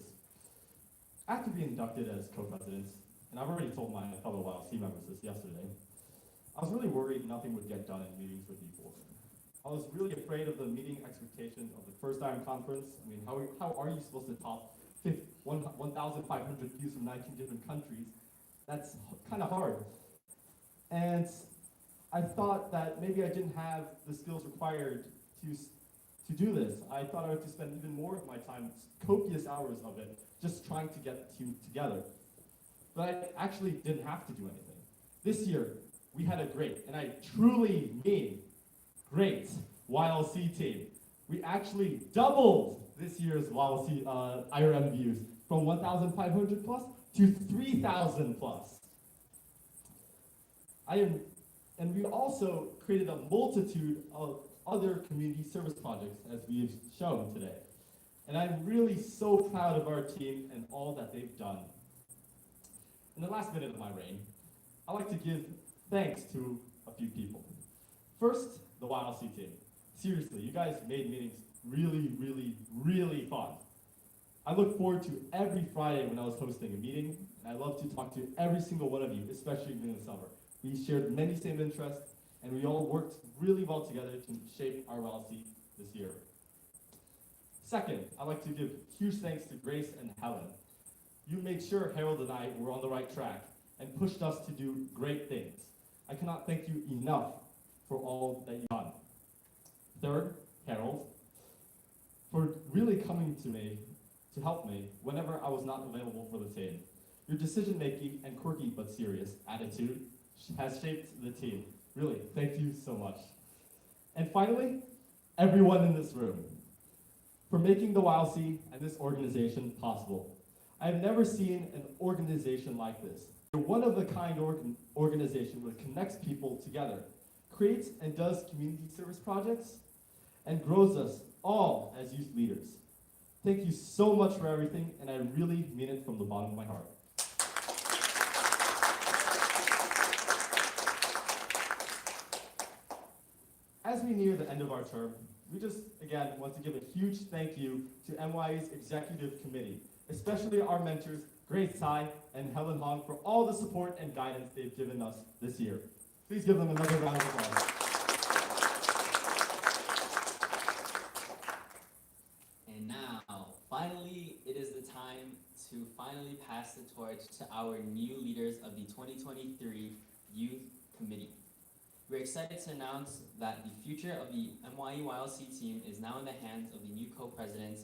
After being inducted as co-president, and I've already told my fellow YLC members this yesterday, I was really worried nothing would get done in meetings with you. I was really afraid of the meeting expectation of the first IRM conference. I mean, how are you supposed to top 1,500 views from 19 different countries? That's kind of hard. And I thought that maybe I didn't have the skills required to do this. I thought I would have to spend even more of my time, copious hours of it, just trying to get the team together. But I actually didn't have to do anything. This year, we had a great, and I truly mean great, YLC team. We actually doubled this year's YLC IRM views from 1,500 plus to 3,000 plus. And we also created a multitude of other community service projects, as we've shown today. And I'm really so proud of our team and all that they've done. In the last minute of my reign, I'd like to give thanks to a few people. First, the YLC team. Seriously, you guys made meetings really fun. I look forward to every Friday when I was hosting a meeting, and I love to talk to every single one of you, especially during the summer. We shared many same interests, and we all worked really well together to shape our YLC this year. Second, I'd like to give huge thanks to Grace and Helen. You made sure Harold and I were on the right track and pushed us to do great things. I cannot thank you enough for all that you've done. Third, Harold, for really coming to me to help me whenever I was not available for the team. Your decision-making and quirky but serious attitude has shaped the team. Really, thank you so much. And finally, everyone in this room, for making the YLC and this organization possible. I've never seen an organization like this. A one-of-a-kind organization that connects people together, creates and does community service projects, and grows us all as youth leaders. Thank you so much for everything, and I really mean it from the bottom of my heart. As we near the end of our term, we just, again, want to give a huge thank you to mYe's executive committee, especially our mentors, Grace Tsai and Helen Hong, for all the support and guidance they've given us this year. Please give them another round of applause. And now, finally, it is the time to finally pass the torch to our new leaders of the 2023 Youth Committee. We're excited to announce that the future of the mYe YLC team is now in the hands of the new co-presidents,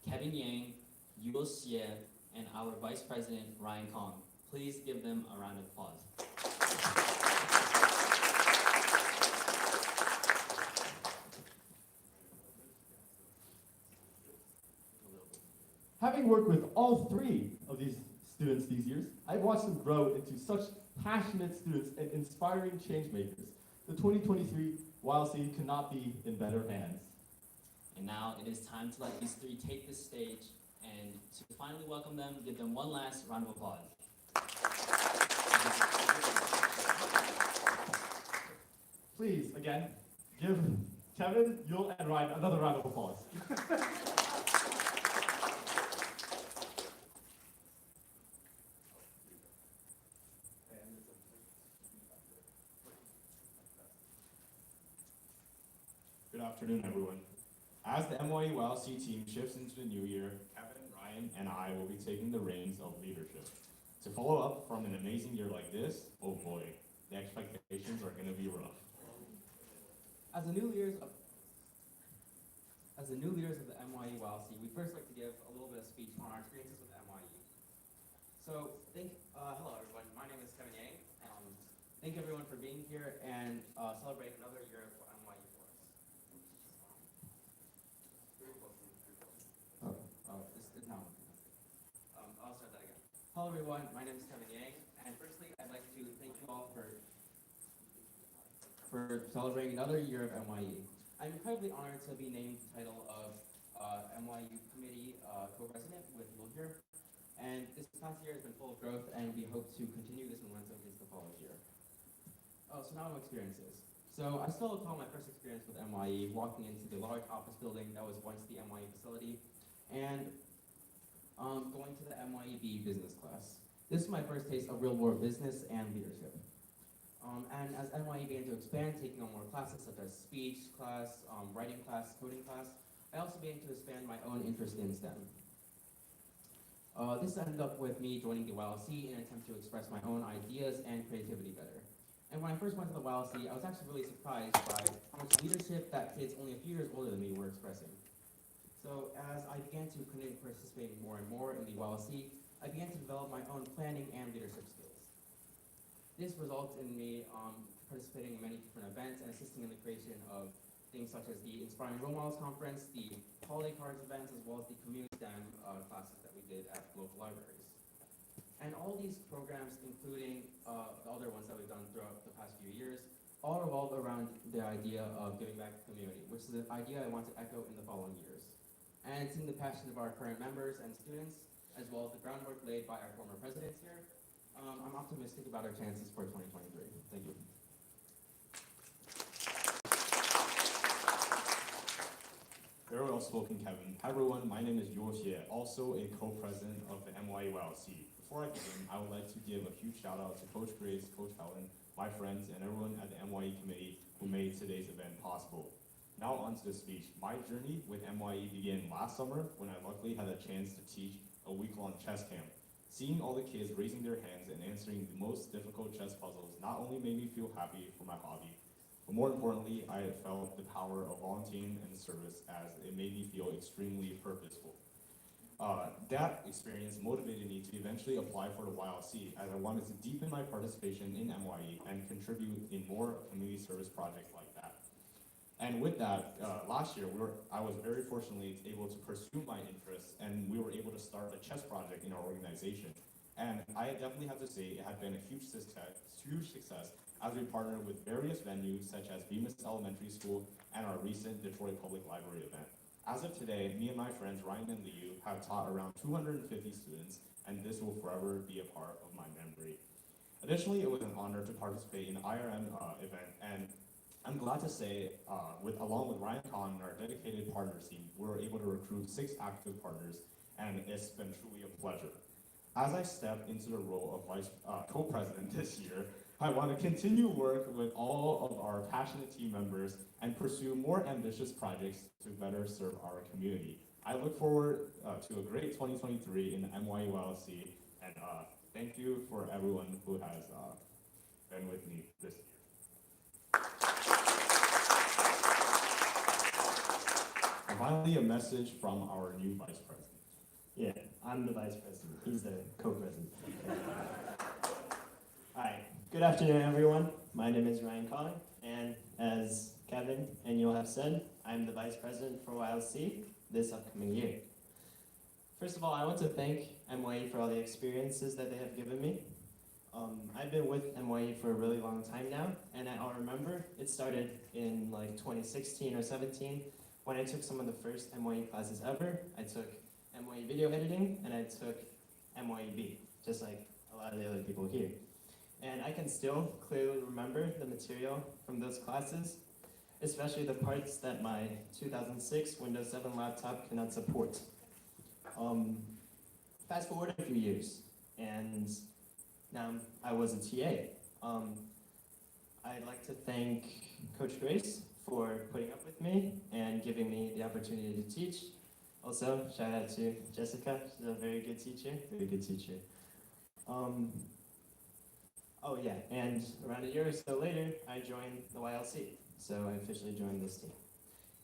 Kevin Yang, Yul Xie, and our Vice President, Ryan Kong. Please give them a round of applause. Having worked with all three of these students these years, I've watched them grow into such passionate students and inspiring change makers. The 2023 YLC could not be in better hands. And now it is time to let these three take the stage and to finally welcome them, give them one last round of applause. Please, again, give Kevin, Yul, and Ryan another round of applause. Good afternoon, everyone. As the mYe YLC team shifts into the new year, Kevin, Ryan, and I will be taking the reins of leadership. To follow up from an amazing year like this, oh boy, the expectations are going to be rough. As the new leaders of the mYe YLC, we'd first like to give a little bit of speech on our experiences with mYe. So, hello everyone, my name is Kevin Yang. Thank everyone for being here and celebrating another year for mYe for us. Hello everyone, my name is Kevin Yang, and firstly I'd like to thank you all for celebrating another year of mYe. I'm incredibly honored to be named the title of mYe Committee Co-President with Will here. And this past year has been full of growth, and we hope to continue this momentum into the following year. So now my experiences. So I still recall my first experience with mYe, walking into the large office building that was once the mYe facility, and going to the mYeB business class. This was my first taste of real-world business and leadership. And as mYe began to expand, taking on more classes such as speech class, writing class, coding class, I also began to expand my own interest in STEM. This ended up with me joining the YLC in an attempt to express my own ideas and creativity better. And when I first went to the YLC, I was actually really surprised by how much leadership that kids only a few years older than me were expressing. So as I began to continue participating more and more in the YLC, I began to develop my own planning and leadership skills. This resulted in me participating in many different events and assisting in the creation of things such as the Inspiring Role Models Conference, the holiday cards events, as well as the community STEM classes that we did at local libraries. And all these programs, including the other ones that we've done throughout the past few years, all revolve around the idea of giving back to the community, which is an idea I want to echo in the following years. And seeing the passion of our current members and students, as well as the groundwork laid by our former presidents here, I'm optimistic about our chances for 2023. Thank you. Very well spoken, Kevin. Hi everyone, my name is Yoshe, also a co-president of the mYe YLC. Before I begin, I would like to give a huge shout out to Coach Grace, Coach Helen, my friends, and everyone at the mYe committee who made today's event possible. Now on to the speech. My journey with mYe began last summer when I luckily had a chance to teach a week-long chess camp. Seeing all the kids raising their hands and answering the most difficult chess puzzles not only made me feel happy for my hobby, but more importantly, I felt the power of volunteering and service as it made me feel extremely purposeful. That experience motivated me to eventually apply for the YLC as I wanted to deepen my participation in mYe and contribute in more community service projects like that. And with that, last year, I was very fortunately able to pursue my interests, and we were able to start a chess project in our organization. And I definitely have to say it had been a huge success as we partnered with various venues such as Bemis Elementary School and our recent Detroit Public Library event. As of today, me and my friends Ryan and Liu have taught around 250 students, and this will forever be a part of my memory. Additionally, it was an honor to participate in the IRM event, and I'm glad to say, along with Ryan Kahn and our dedicated partners team, we were able to recruit 6 active partners, and it's been truly a pleasure. As I step into the role of co-president this year, I want to continue work with all of our passionate team members and pursue more ambitious projects to better serve our community. I look forward to a great 2023 in the mYe YLC, and thank you for everyone who has been with me this year. And finally, a message from our new vice president. Yeah, I'm the vice president. He's the co-president. All right. Good afternoon, everyone. My name is Ryan Kahn, and as Kevin and you'll have said, I'm the vice president for YLC this upcoming year. First of all, I want to thank mYe for all the experiences that they have given me. I've been with mYe for a really long time now, and I'll remember it started in like 2016 or 17 when I took some of the first mYe classes ever. I took mYe video editing, and I took mYeB, just like a lot of the other people here. And I can still clearly remember the material from those classes, especially the parts that my 2006 Windows 7 laptop cannot support. Fast forward a few years, and now I was a TA. I'd like to thank Coach Grace for putting up with me and giving me the opportunity to teach. Also, shout out to Jessica, she's a very good teacher, Oh yeah, and around a year or so later, I joined the YLC, so I officially joined this team.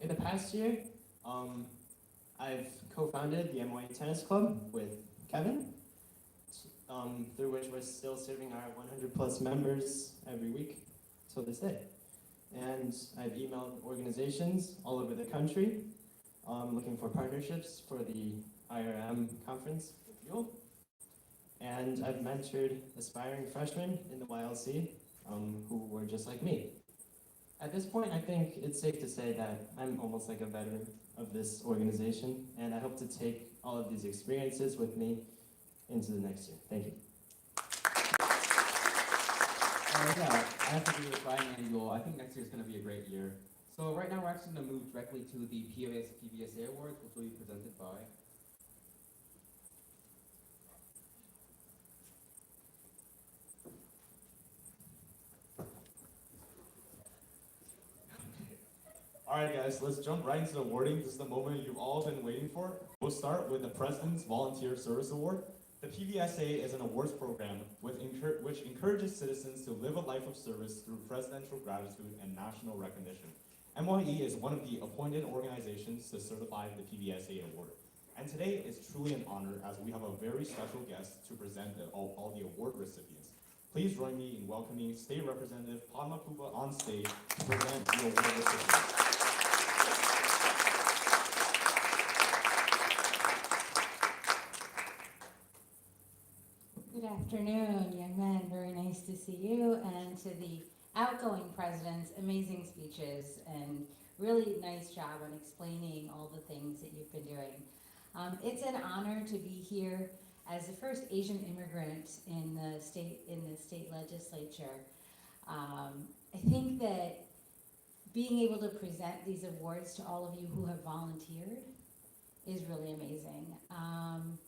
In the past year, I've co-founded the mYe Tennis Club with Kevin, through which we're still serving our 100 plus members every week till this day. And I've emailed organizations all over the country looking for partnerships for the IRM conference with Yule. and I've mentored aspiring freshmen in the YLC who were just like me. At this point, I think it's safe to say that I'm almost like a veteran of this organization, and I hope to take all of these experiences with me into the next year. Thank you. Yeah, I have to agree with Ryan and Yul. I think next year is going to be a great year. So right now we're actually going to move directly to the PVSA Awards, which will be presented by Alright guys, let's jump right into the awarding. This is the moment you've all been waiting for. We'll start with the President's Volunteer Service Award. The PVSA is an awards program which encourages citizens to live a life of service through presidential gratitude and national recognition. mYe is one of the appointed organizations to certify the PVSA award. And today is truly an honor as we have a very special guest to present all the award recipients. Please join me in welcoming State Representative Padma Pupa on stage to present the award recipients. Good afternoon, young men. Very nice to see you, and to the outgoing presidents, amazing speeches and really nice job on explaining all the things that you've been doing. It's an honor to be here as the first Asian immigrant in the state legislature. I think that being able to present these awards to all of you who have volunteered is really amazing.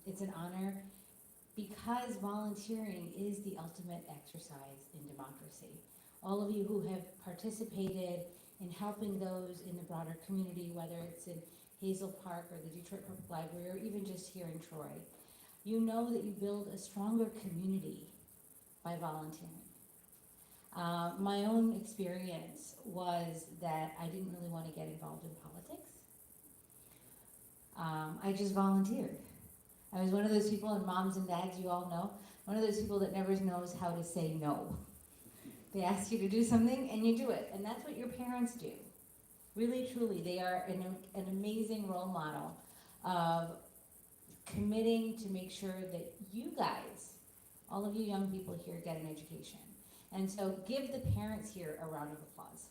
It's an honor because volunteering is the ultimate exercise in democracy. All of you who have participated in helping those in the broader community, whether it's in Hazel Park or the Detroit Public Library or even just here in Troy, you know that you build a stronger community by volunteering. My own experience was that I didn't really want to get involved in politics. I just volunteered. I was one of those people, and moms and dads, you all know, one of those people that never knows how to say no. They ask you to do something, and you do it, and that's what your parents do. Really, truly, they are an amazing role model of committing to make sure that you guys, all of you young people here, get an education. And so give the parents here a round of applause.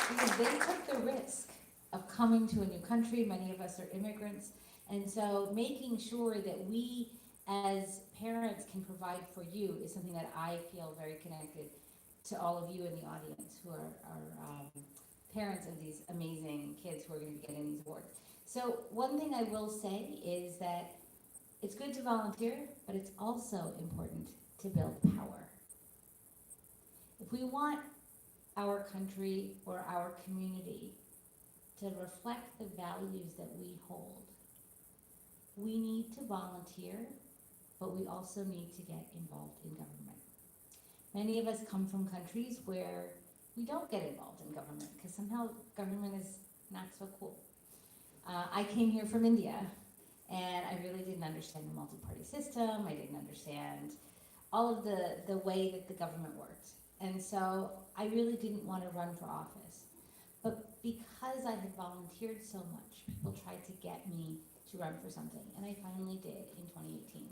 Because they took the risk of coming to a new country. Many of us are immigrants. And so making sure that we as parents can provide for you is something that I feel very connected to all of you in the audience who are parents of these amazing kids who are going to be getting these awards. So one thing I will say is that it's good to volunteer, but it's also important to build power. If we want our country or our community to reflect the values that we hold, we need to volunteer, but we also need to get involved in government. Many of us come from countries where we don't get involved in government because somehow government is not so cool. I came here from India, and I really didn't understand the multi-party system. I didn't understand all of the way that the government worked. And so I really didn't want to run for office. But because I had volunteered so much, people tried to get me to run for something, and I finally did in 2018.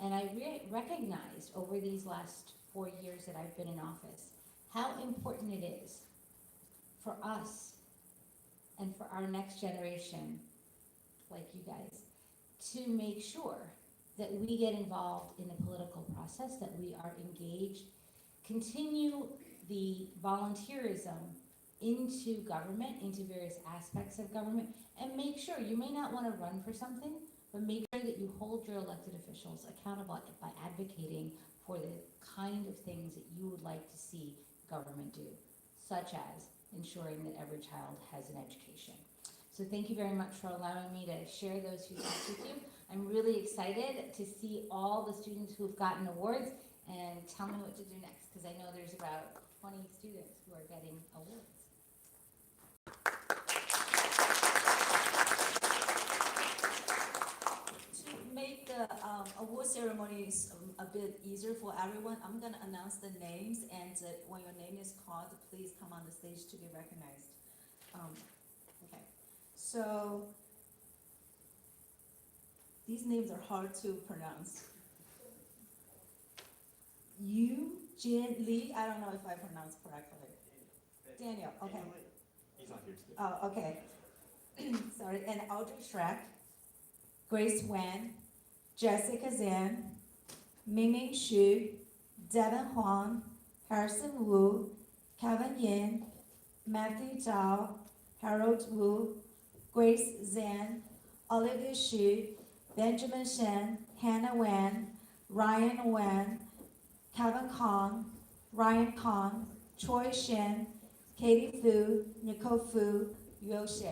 And I recognized over these last 4 years that I've been in office how important it is for us and for our next generation, like you guys, to make sure that we get involved in the political process, that we are engaged, continue the volunteerism into government, into various aspects of government, and make sure, you may not want to run for something, but make sure that you hold your elected officials accountable by advocating for the kind of things that you would like to see government do, such as ensuring that every child has an education. So thank you very much for allowing me to share those few thoughts with you. I'm really excited to see all the students who have gotten awards, and tell me what to do next, because I know there's about 20 students who are getting awards. To make the award ceremonies a bit easier for everyone, I'm going to announce the names, and when your name is called, please come on the stage to be recognized. Okay. So these names are hard to pronounce. Yu Jin Lee, I don't know if I pronounced correctly. Daniel, okay. He's not here today. Oh, okay. Sorry, and Audrey Schreck, Grace Wan, Jessica Zhang, Mingming Xu, Devin Huang, Harrison Wu, Kevin Yin, Matthew Zhao, Harold Wu, Grace Zhang, Olivia Xu, Benjamin Shen, Hannah Wan, Ryan Wan, Kevin Kong, Ryan Kong, Choi Shen, Katie Fu, Nicole Fu, Yo Xie.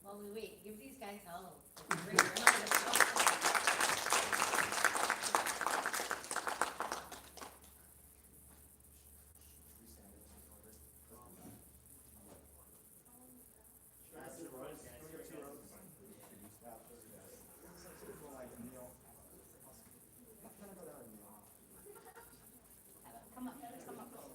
While we wait, give these guys hell. Great round of applause. Come up, come up.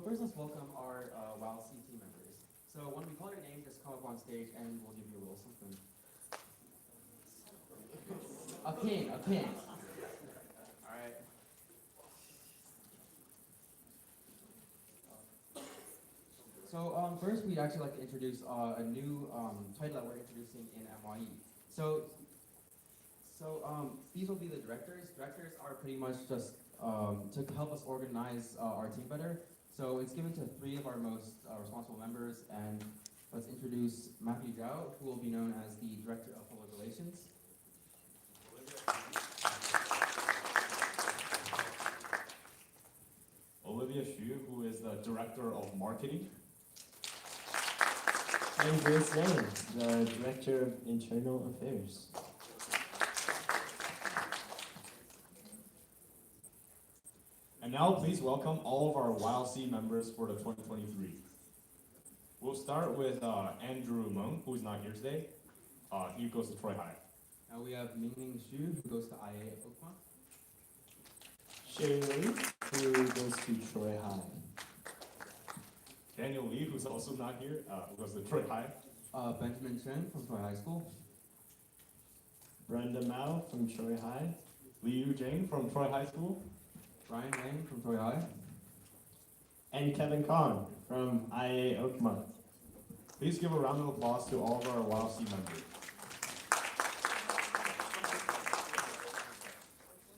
first let's welcome our WOW-C team members. So when we call your name, just come up on stage and we'll give you a little something. A pin. All right. So first we'd actually like to introduce a new title that we're introducing in mYe. So these will be the directors. Directors are pretty much just to help us organize our team better. So it's given to 3 of our most responsible members, and let's introduce Matthew Zhao, who will be known as the Director of Public Relations. Olivia Xu, who is the Director of Marketing. And Grace Lane, the Director of Internal Affairs. And now please welcome all of our WOW-C members for the 2023. We'll start with Andrew Meng, who is not here today. He goes to Troy High. Now we have Mingming Xu, who goes to IA Oakmont. Sherry Lee, who goes to Troy High. Daniel Lee, who's also not here, who goes to Troy High. Benjamin Chen from Troy High School. Brenda Mao from Troy High. Liu Jing from Troy High School. Ryan Wang from Troy High. And Kevin Kong from IA Oakmont. Please give a round of applause to all of our WOW-C members.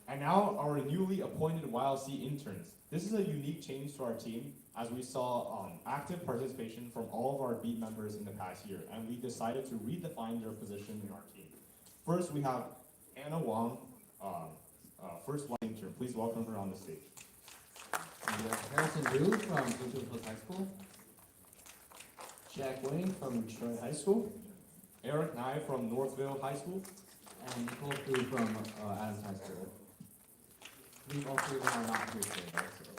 And now our newly appointed WOW-C interns. This is a unique change to our team as we saw active participation from all of our beat members in the past year, and we decided to redefine their position in our team. First, we have Anna Wang, first WOW intern. Please welcome her on the stage. And we have Harrison Liu from Bloomfield Hills High School. Jack Wayne from Troy High School. Eric Nye from Northville High School. And Nicole Fu from Adams High School. These all 3 of them are not here today, though, so.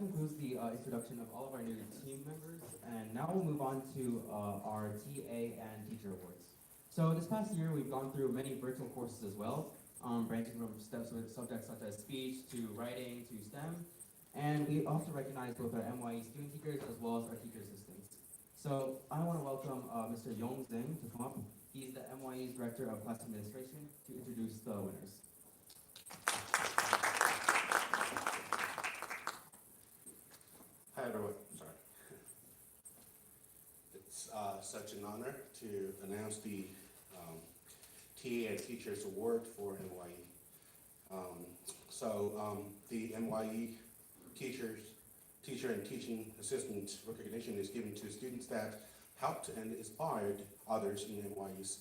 concludes the introduction of all of our new team members, and now we'll move on to our TA and teacher awards. So this past year, we've gone through many virtual courses as well, branching from subjects such as speech to writing to STEM, and we also recognize both our mYe student teachers as well as our teacher assistants. So I want to welcome Mr. Yong Zheng to come up. He's the mYe's Director of Class Administration to introduce the winners. Hi everyone, sorry. It's such an honor to announce the TA and Teachers Award for mYe. The mYe Teacher and Teaching Assistant recognition is given to students that helped and inspired others in mYe's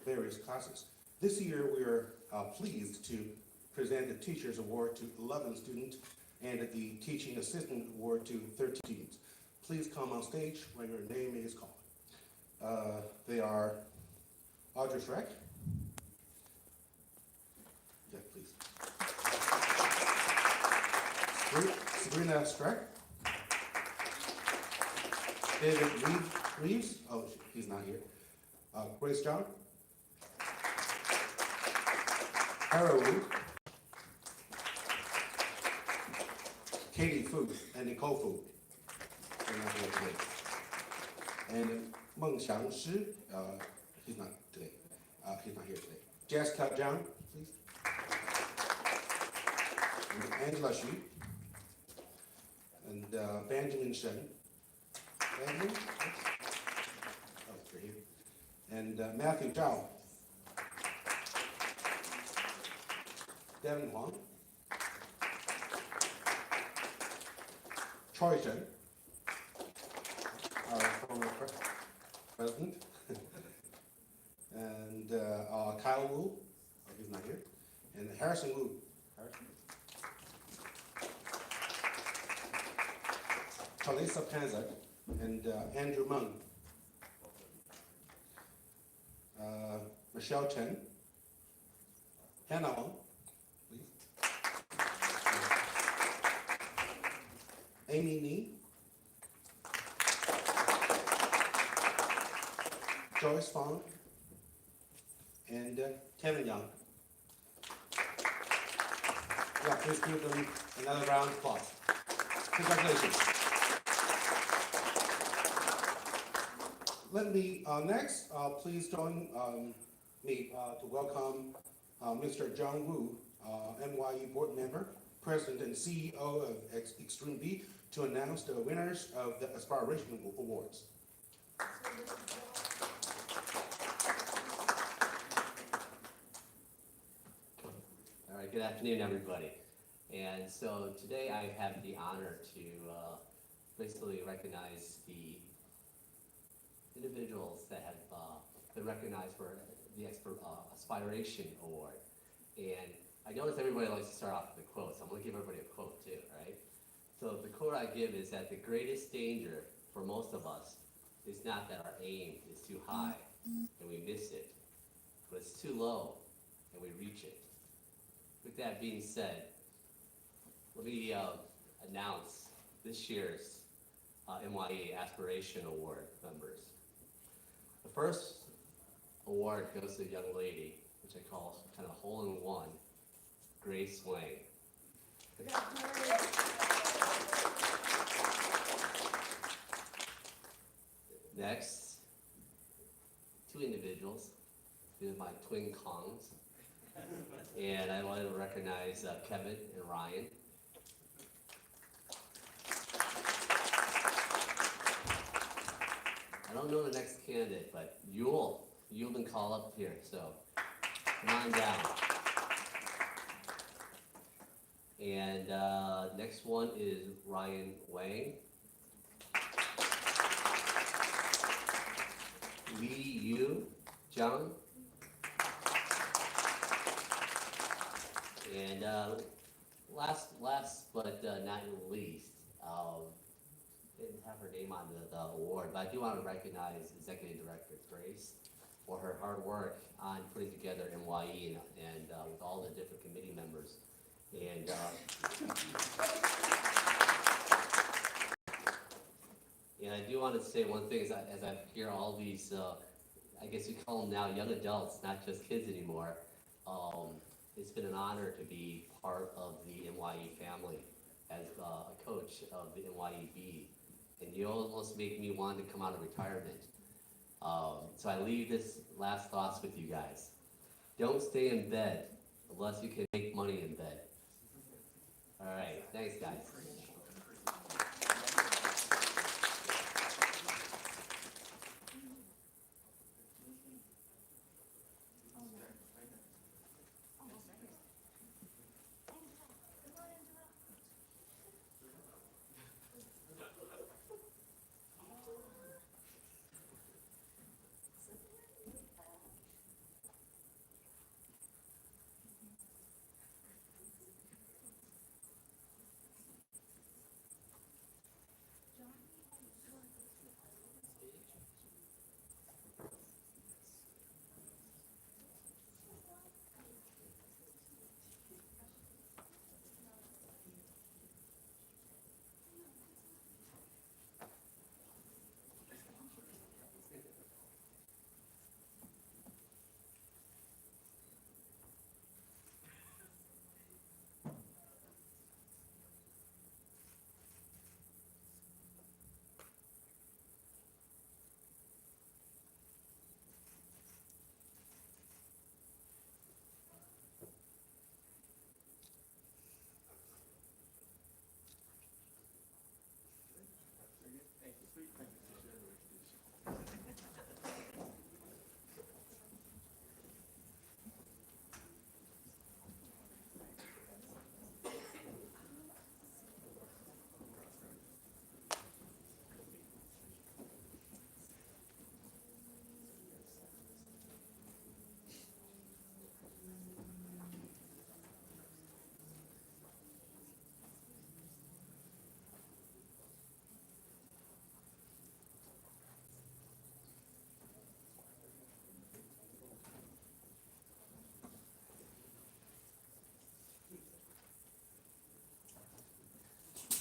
various classes. This year we are pleased to present the Teachers Award to 11 students and the Teaching Assistant Award to 13 students. Please come on stage when your name is called. They are Audrey Schreck. Yeah, please. Sabrina Schreck. David Reeves. Oh, he's not here. Grace John. Harold Wu. Katie Fu and Nicole Fu. They're not here today. And Meng Xiang Shi, he's not today. He's not here today. Jessica Zhang, please. And Angela Xu. And Benjamin Shen. Benjamin? Oh, you're here. And Matthew Zhao. Devin Huang. Choi Shen, our former president, and Kyle Wu, oh, he's not here, and Harrison Wu. Talisa Panza, and Andrew Meng, Michelle Chen, Hannah Wong, please. Amy Ni, Joyce Fong, and Kevin Young. Yeah, please give them another round of applause. Congratulations. Let me next, please join me to welcome Mr. John Wu, mYe board member, president and CEO of Extreme B, to announce the winners of the Aspiration Awards. All right, good afternoon, everybody. And so today I have the honor to basically recognize the individuals that have been recognized for the Aspiration Award. And I notice everybody likes to start off with a quote, so I'm going to give everybody a quote too, right? So the quote I give is that the greatest danger for most of us is not that our aim is too high and we miss it, but it's too low and we reach it. With that being said, let me announce this year's mYe Aspiration Award members. The first award goes to a young lady, which I call kind of hole-in-one, Grace Wang. Next, two individuals. These are my twin Kongs. And I want to recognize Kevin and Ryan. I don't know the next candidate, but you've been called up here, so come on down. And next one is Ryan Wang. Lee Yu Zhang. And last but not least, didn't have her name on the award, but I do want to recognize Executive Director Grace for her hard work on putting together mYe and with all the different committee members. And And I do want to say one thing, as I hear all these, I guess you call them now young adults, not just kids anymore. It's been an honor to be part of the mYe family as a coach of the mYeB. And you almost make me want to come out of retirement. So I leave this last thoughts with you guys. Don't stay in bed unless you can make money in bed. All right, thanks guys.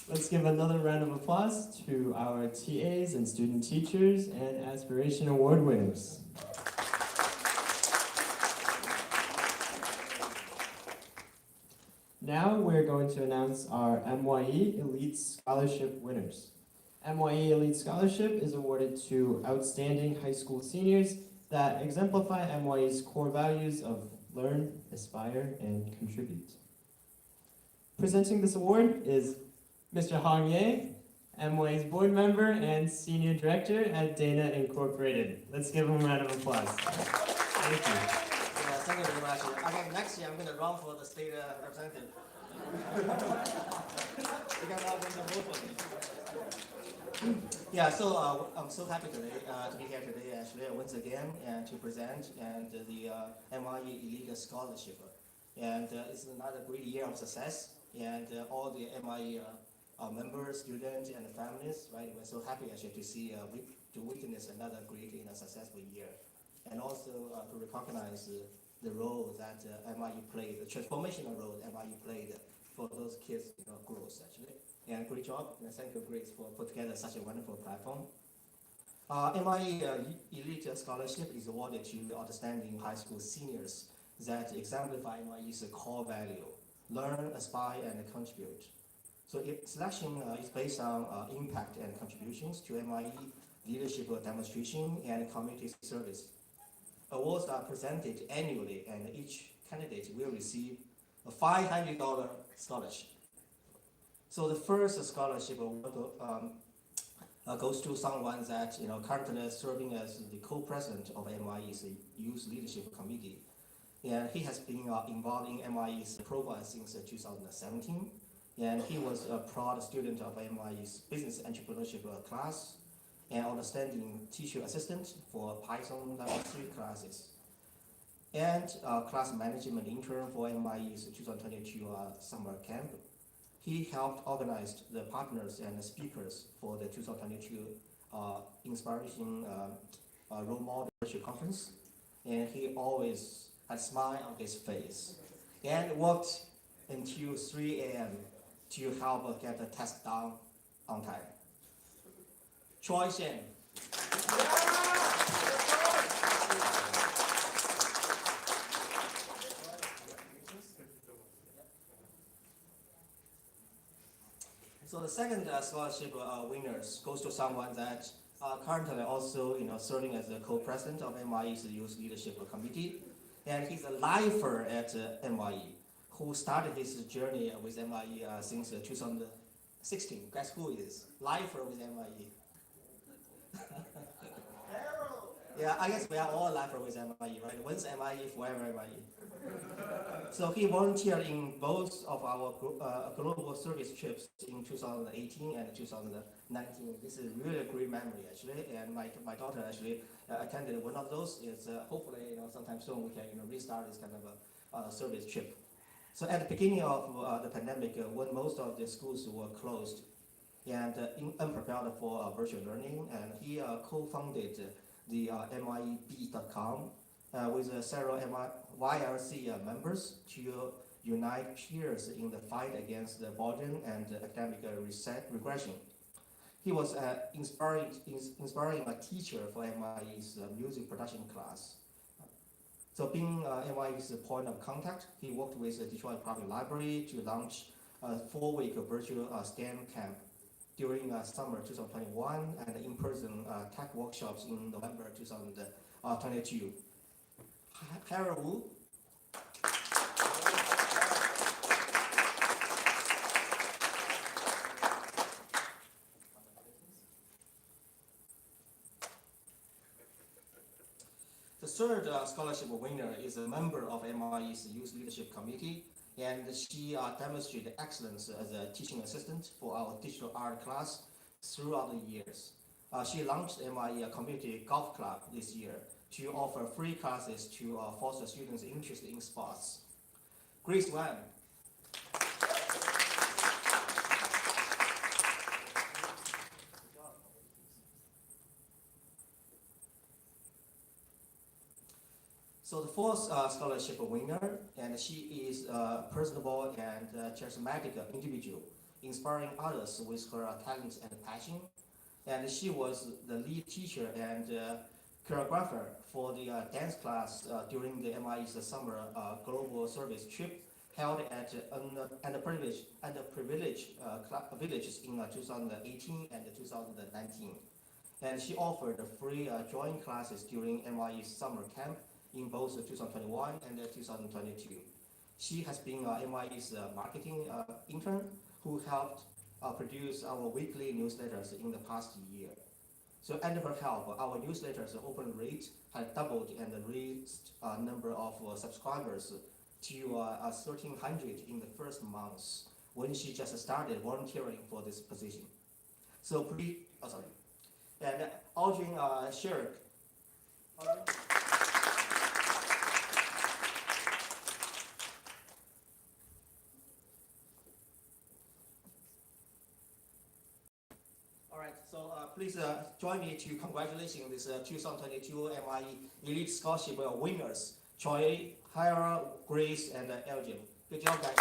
Let's give another round of applause to our TAs and student teachers and Aspiration Award winners. Now we're going to announce our mYe Elite Scholarship winners. mYe Elite Scholarship is awarded to outstanding high school seniors that exemplify mYe's core values of learn, aspire, and contribute. Presenting this award is Mr. mYe, mYe's board member and senior director at Dana Incorporated. Let's give him a round of applause. Thank you. Yeah, thank you very much. Again, next year I'm going to run for the state representative. Because I'm going to vote for me. Yeah, so I'm so happy today to be here today actually once again and to present and the mYe Elite Scholarship. And it's another great year of success. And all the mYe members, students, and families, right? We're so happy actually to see, to witness another great, successful year. And also to recognize the role that mYe played, the transformational role mYe played for those kids' growth actually. And great job, and thank you, Grace, for put together such a wonderful platform. mYe Elite Scholarship is awarded to outstanding high school seniors that exemplify mYe's core value: learn, aspire, and contribute. So selection is based on impact and contributions to mYe leadership demonstration and community service. Awards are presented annually, and each candidate will receive a $500 scholarship. So the first scholarship award goes to someone that currently serving as the co-president of mYe's Youth Leadership Committee. And he has been involved in mYe's program since 2017. And he was a proud student of mYe's business entrepreneurship class and outstanding teacher assistant for Python level 3 classes. And class management intern for mYe's 2022 summer camp. He helped organize the partners and the speakers for the 2022 Inspiration Role Model Leadership Conference. And he always had a smile on his face and worked until 3 a.m. to help get the test done on time. Troy Shen. So the second scholarship winners goes to someone that currently also serving as the co-president of mYe's Youth Leadership Committee, and he's a lifer at mYe, who started his journey with mYe since 2016. Guess who it is? Lifer with mYe. Yeah, I guess we are all lifer with mYe, right? Once mYe, forever mYe. So he volunteered in both of our global service trips in 2018 and 2019. This is really a great memory, actually. And my daughter actually attended one of those. It's hopefully sometime soon we can restart this kind of a service trip. So at the beginning of the pandemic, when most of the schools were closed and unprepared for virtual learning, and he co-founded the mYeB.com with several YLC members to unite peers in the fight against the boredom and academic regression. He was inspiring a teacher for mYe's music production class. So being mYe's point of contact, he worked with the Detroit Public Library to launch a 4-week virtual STEM camp during summer 2021 and in-person tech workshops in November 2022. Harold Wu. The third scholarship winner is a member of mYe's Youth Leadership Committee, and she demonstrated excellence as a teaching assistant for our digital art class throughout the years. She launched mYe Community Golf Club this year to offer free classes to foster students interested in sports. Grace Wan. So the fourth scholarship winner, and she is a personable and charismatic individual, inspiring others with her talents and passion. And she was the lead teacher and choreographer for the dance class during the mYe's summer global service trip held at underprivileged villages in 2018 and 2019. And she offered free drawing classes during mYe's summer camp in both 2021 and 2022. She has been mYe's marketing intern who helped produce our weekly newsletters in the past year. So under her help, our newsletters open rate had doubled and reached a number of subscribers to 1,300 in the first months when she just started volunteering for this position. So and Audrey Shirk. Alright, so please join me to congratulating this 2022 mYe Elite Scholarship winners, Troy, Hira, Grace, and Elgin. Good job, guys.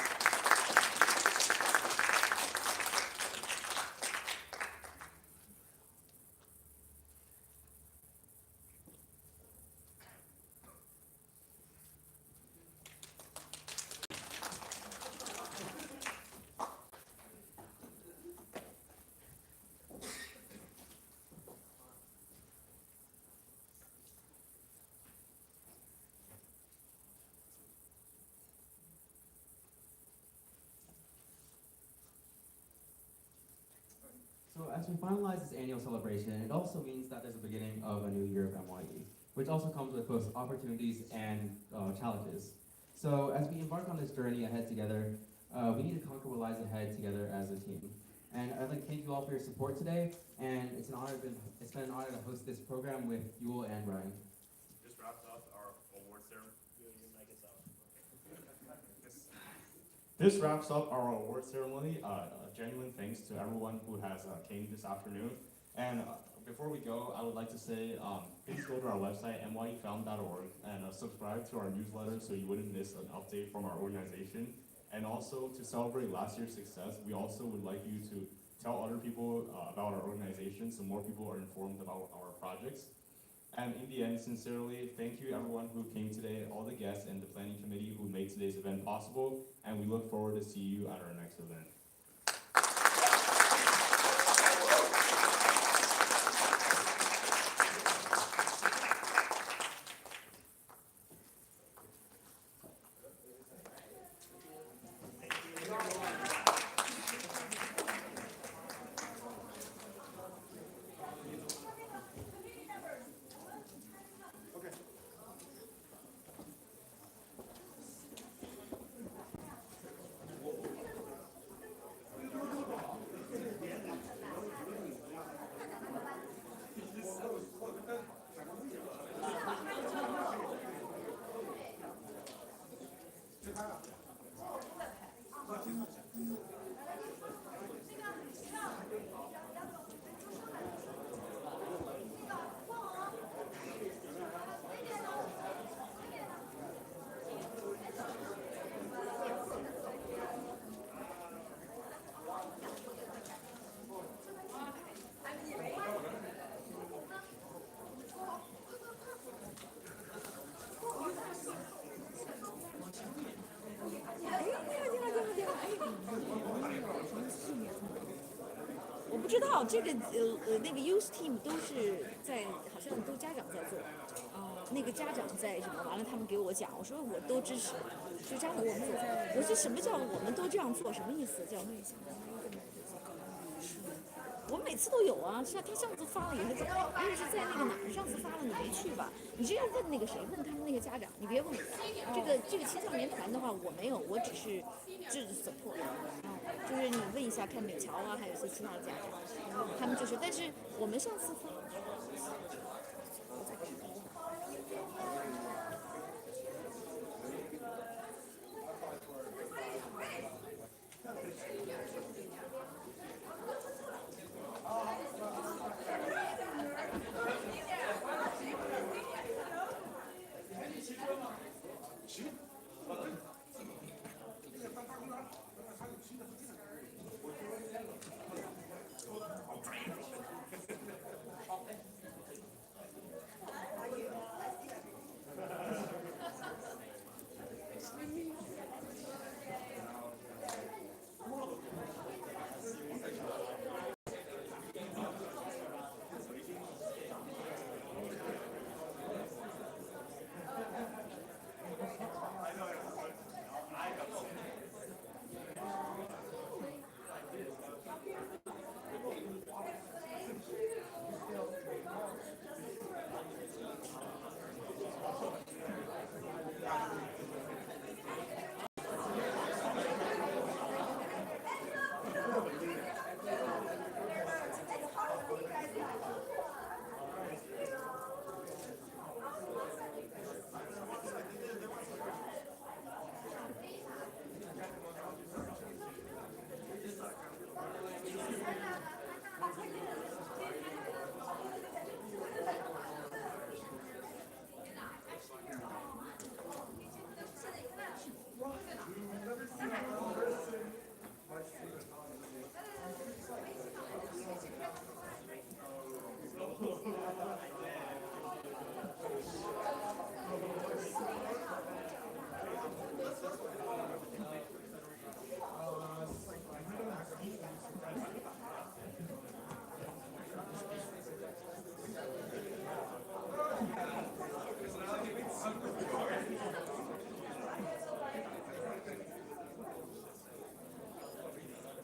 So as we finalize this annual celebration, it also means that there's a beginning of a new year of mYe, which also comes with both opportunities and challenges. So as we embark on this journey ahead together, we need to conquer what lies ahead together as a team. And I'd like to thank you all for your support today, and it's been an honor to host this program with Yule and Ryan. This wraps up our award ceremony. This wraps up our award ceremony. Genuine thanks to everyone who has came this afternoon. And before we go, I would like to say, please go to our website, myefound.org, and subscribe to our newsletter so you wouldn't miss an update from our organization. And also, to celebrate last year's success, we also would like you to tell other people about our organization so more people are informed about our projects. And in the end, sincerely, thank you everyone who came today, all the guests and the planning committee who made today's event possible, and we look forward to see you at our next event.我不知道这个那个 youth team 都是在好像都家长在做，那个家长在什么？完了他们给我讲，我说我都支持，就家长我们做。我说什么叫我们都这样做？什么意思？叫我每次都有啊，像他上次发了也是在，也是在那个哪儿，上次发了你没去吧？你这样问那个谁，问他们那个家长，你别问这个青少年团的话，我没有，我只是 support，就是你问一下看美侨啊，还有一些其他的家长，他们就是，但是我们上次发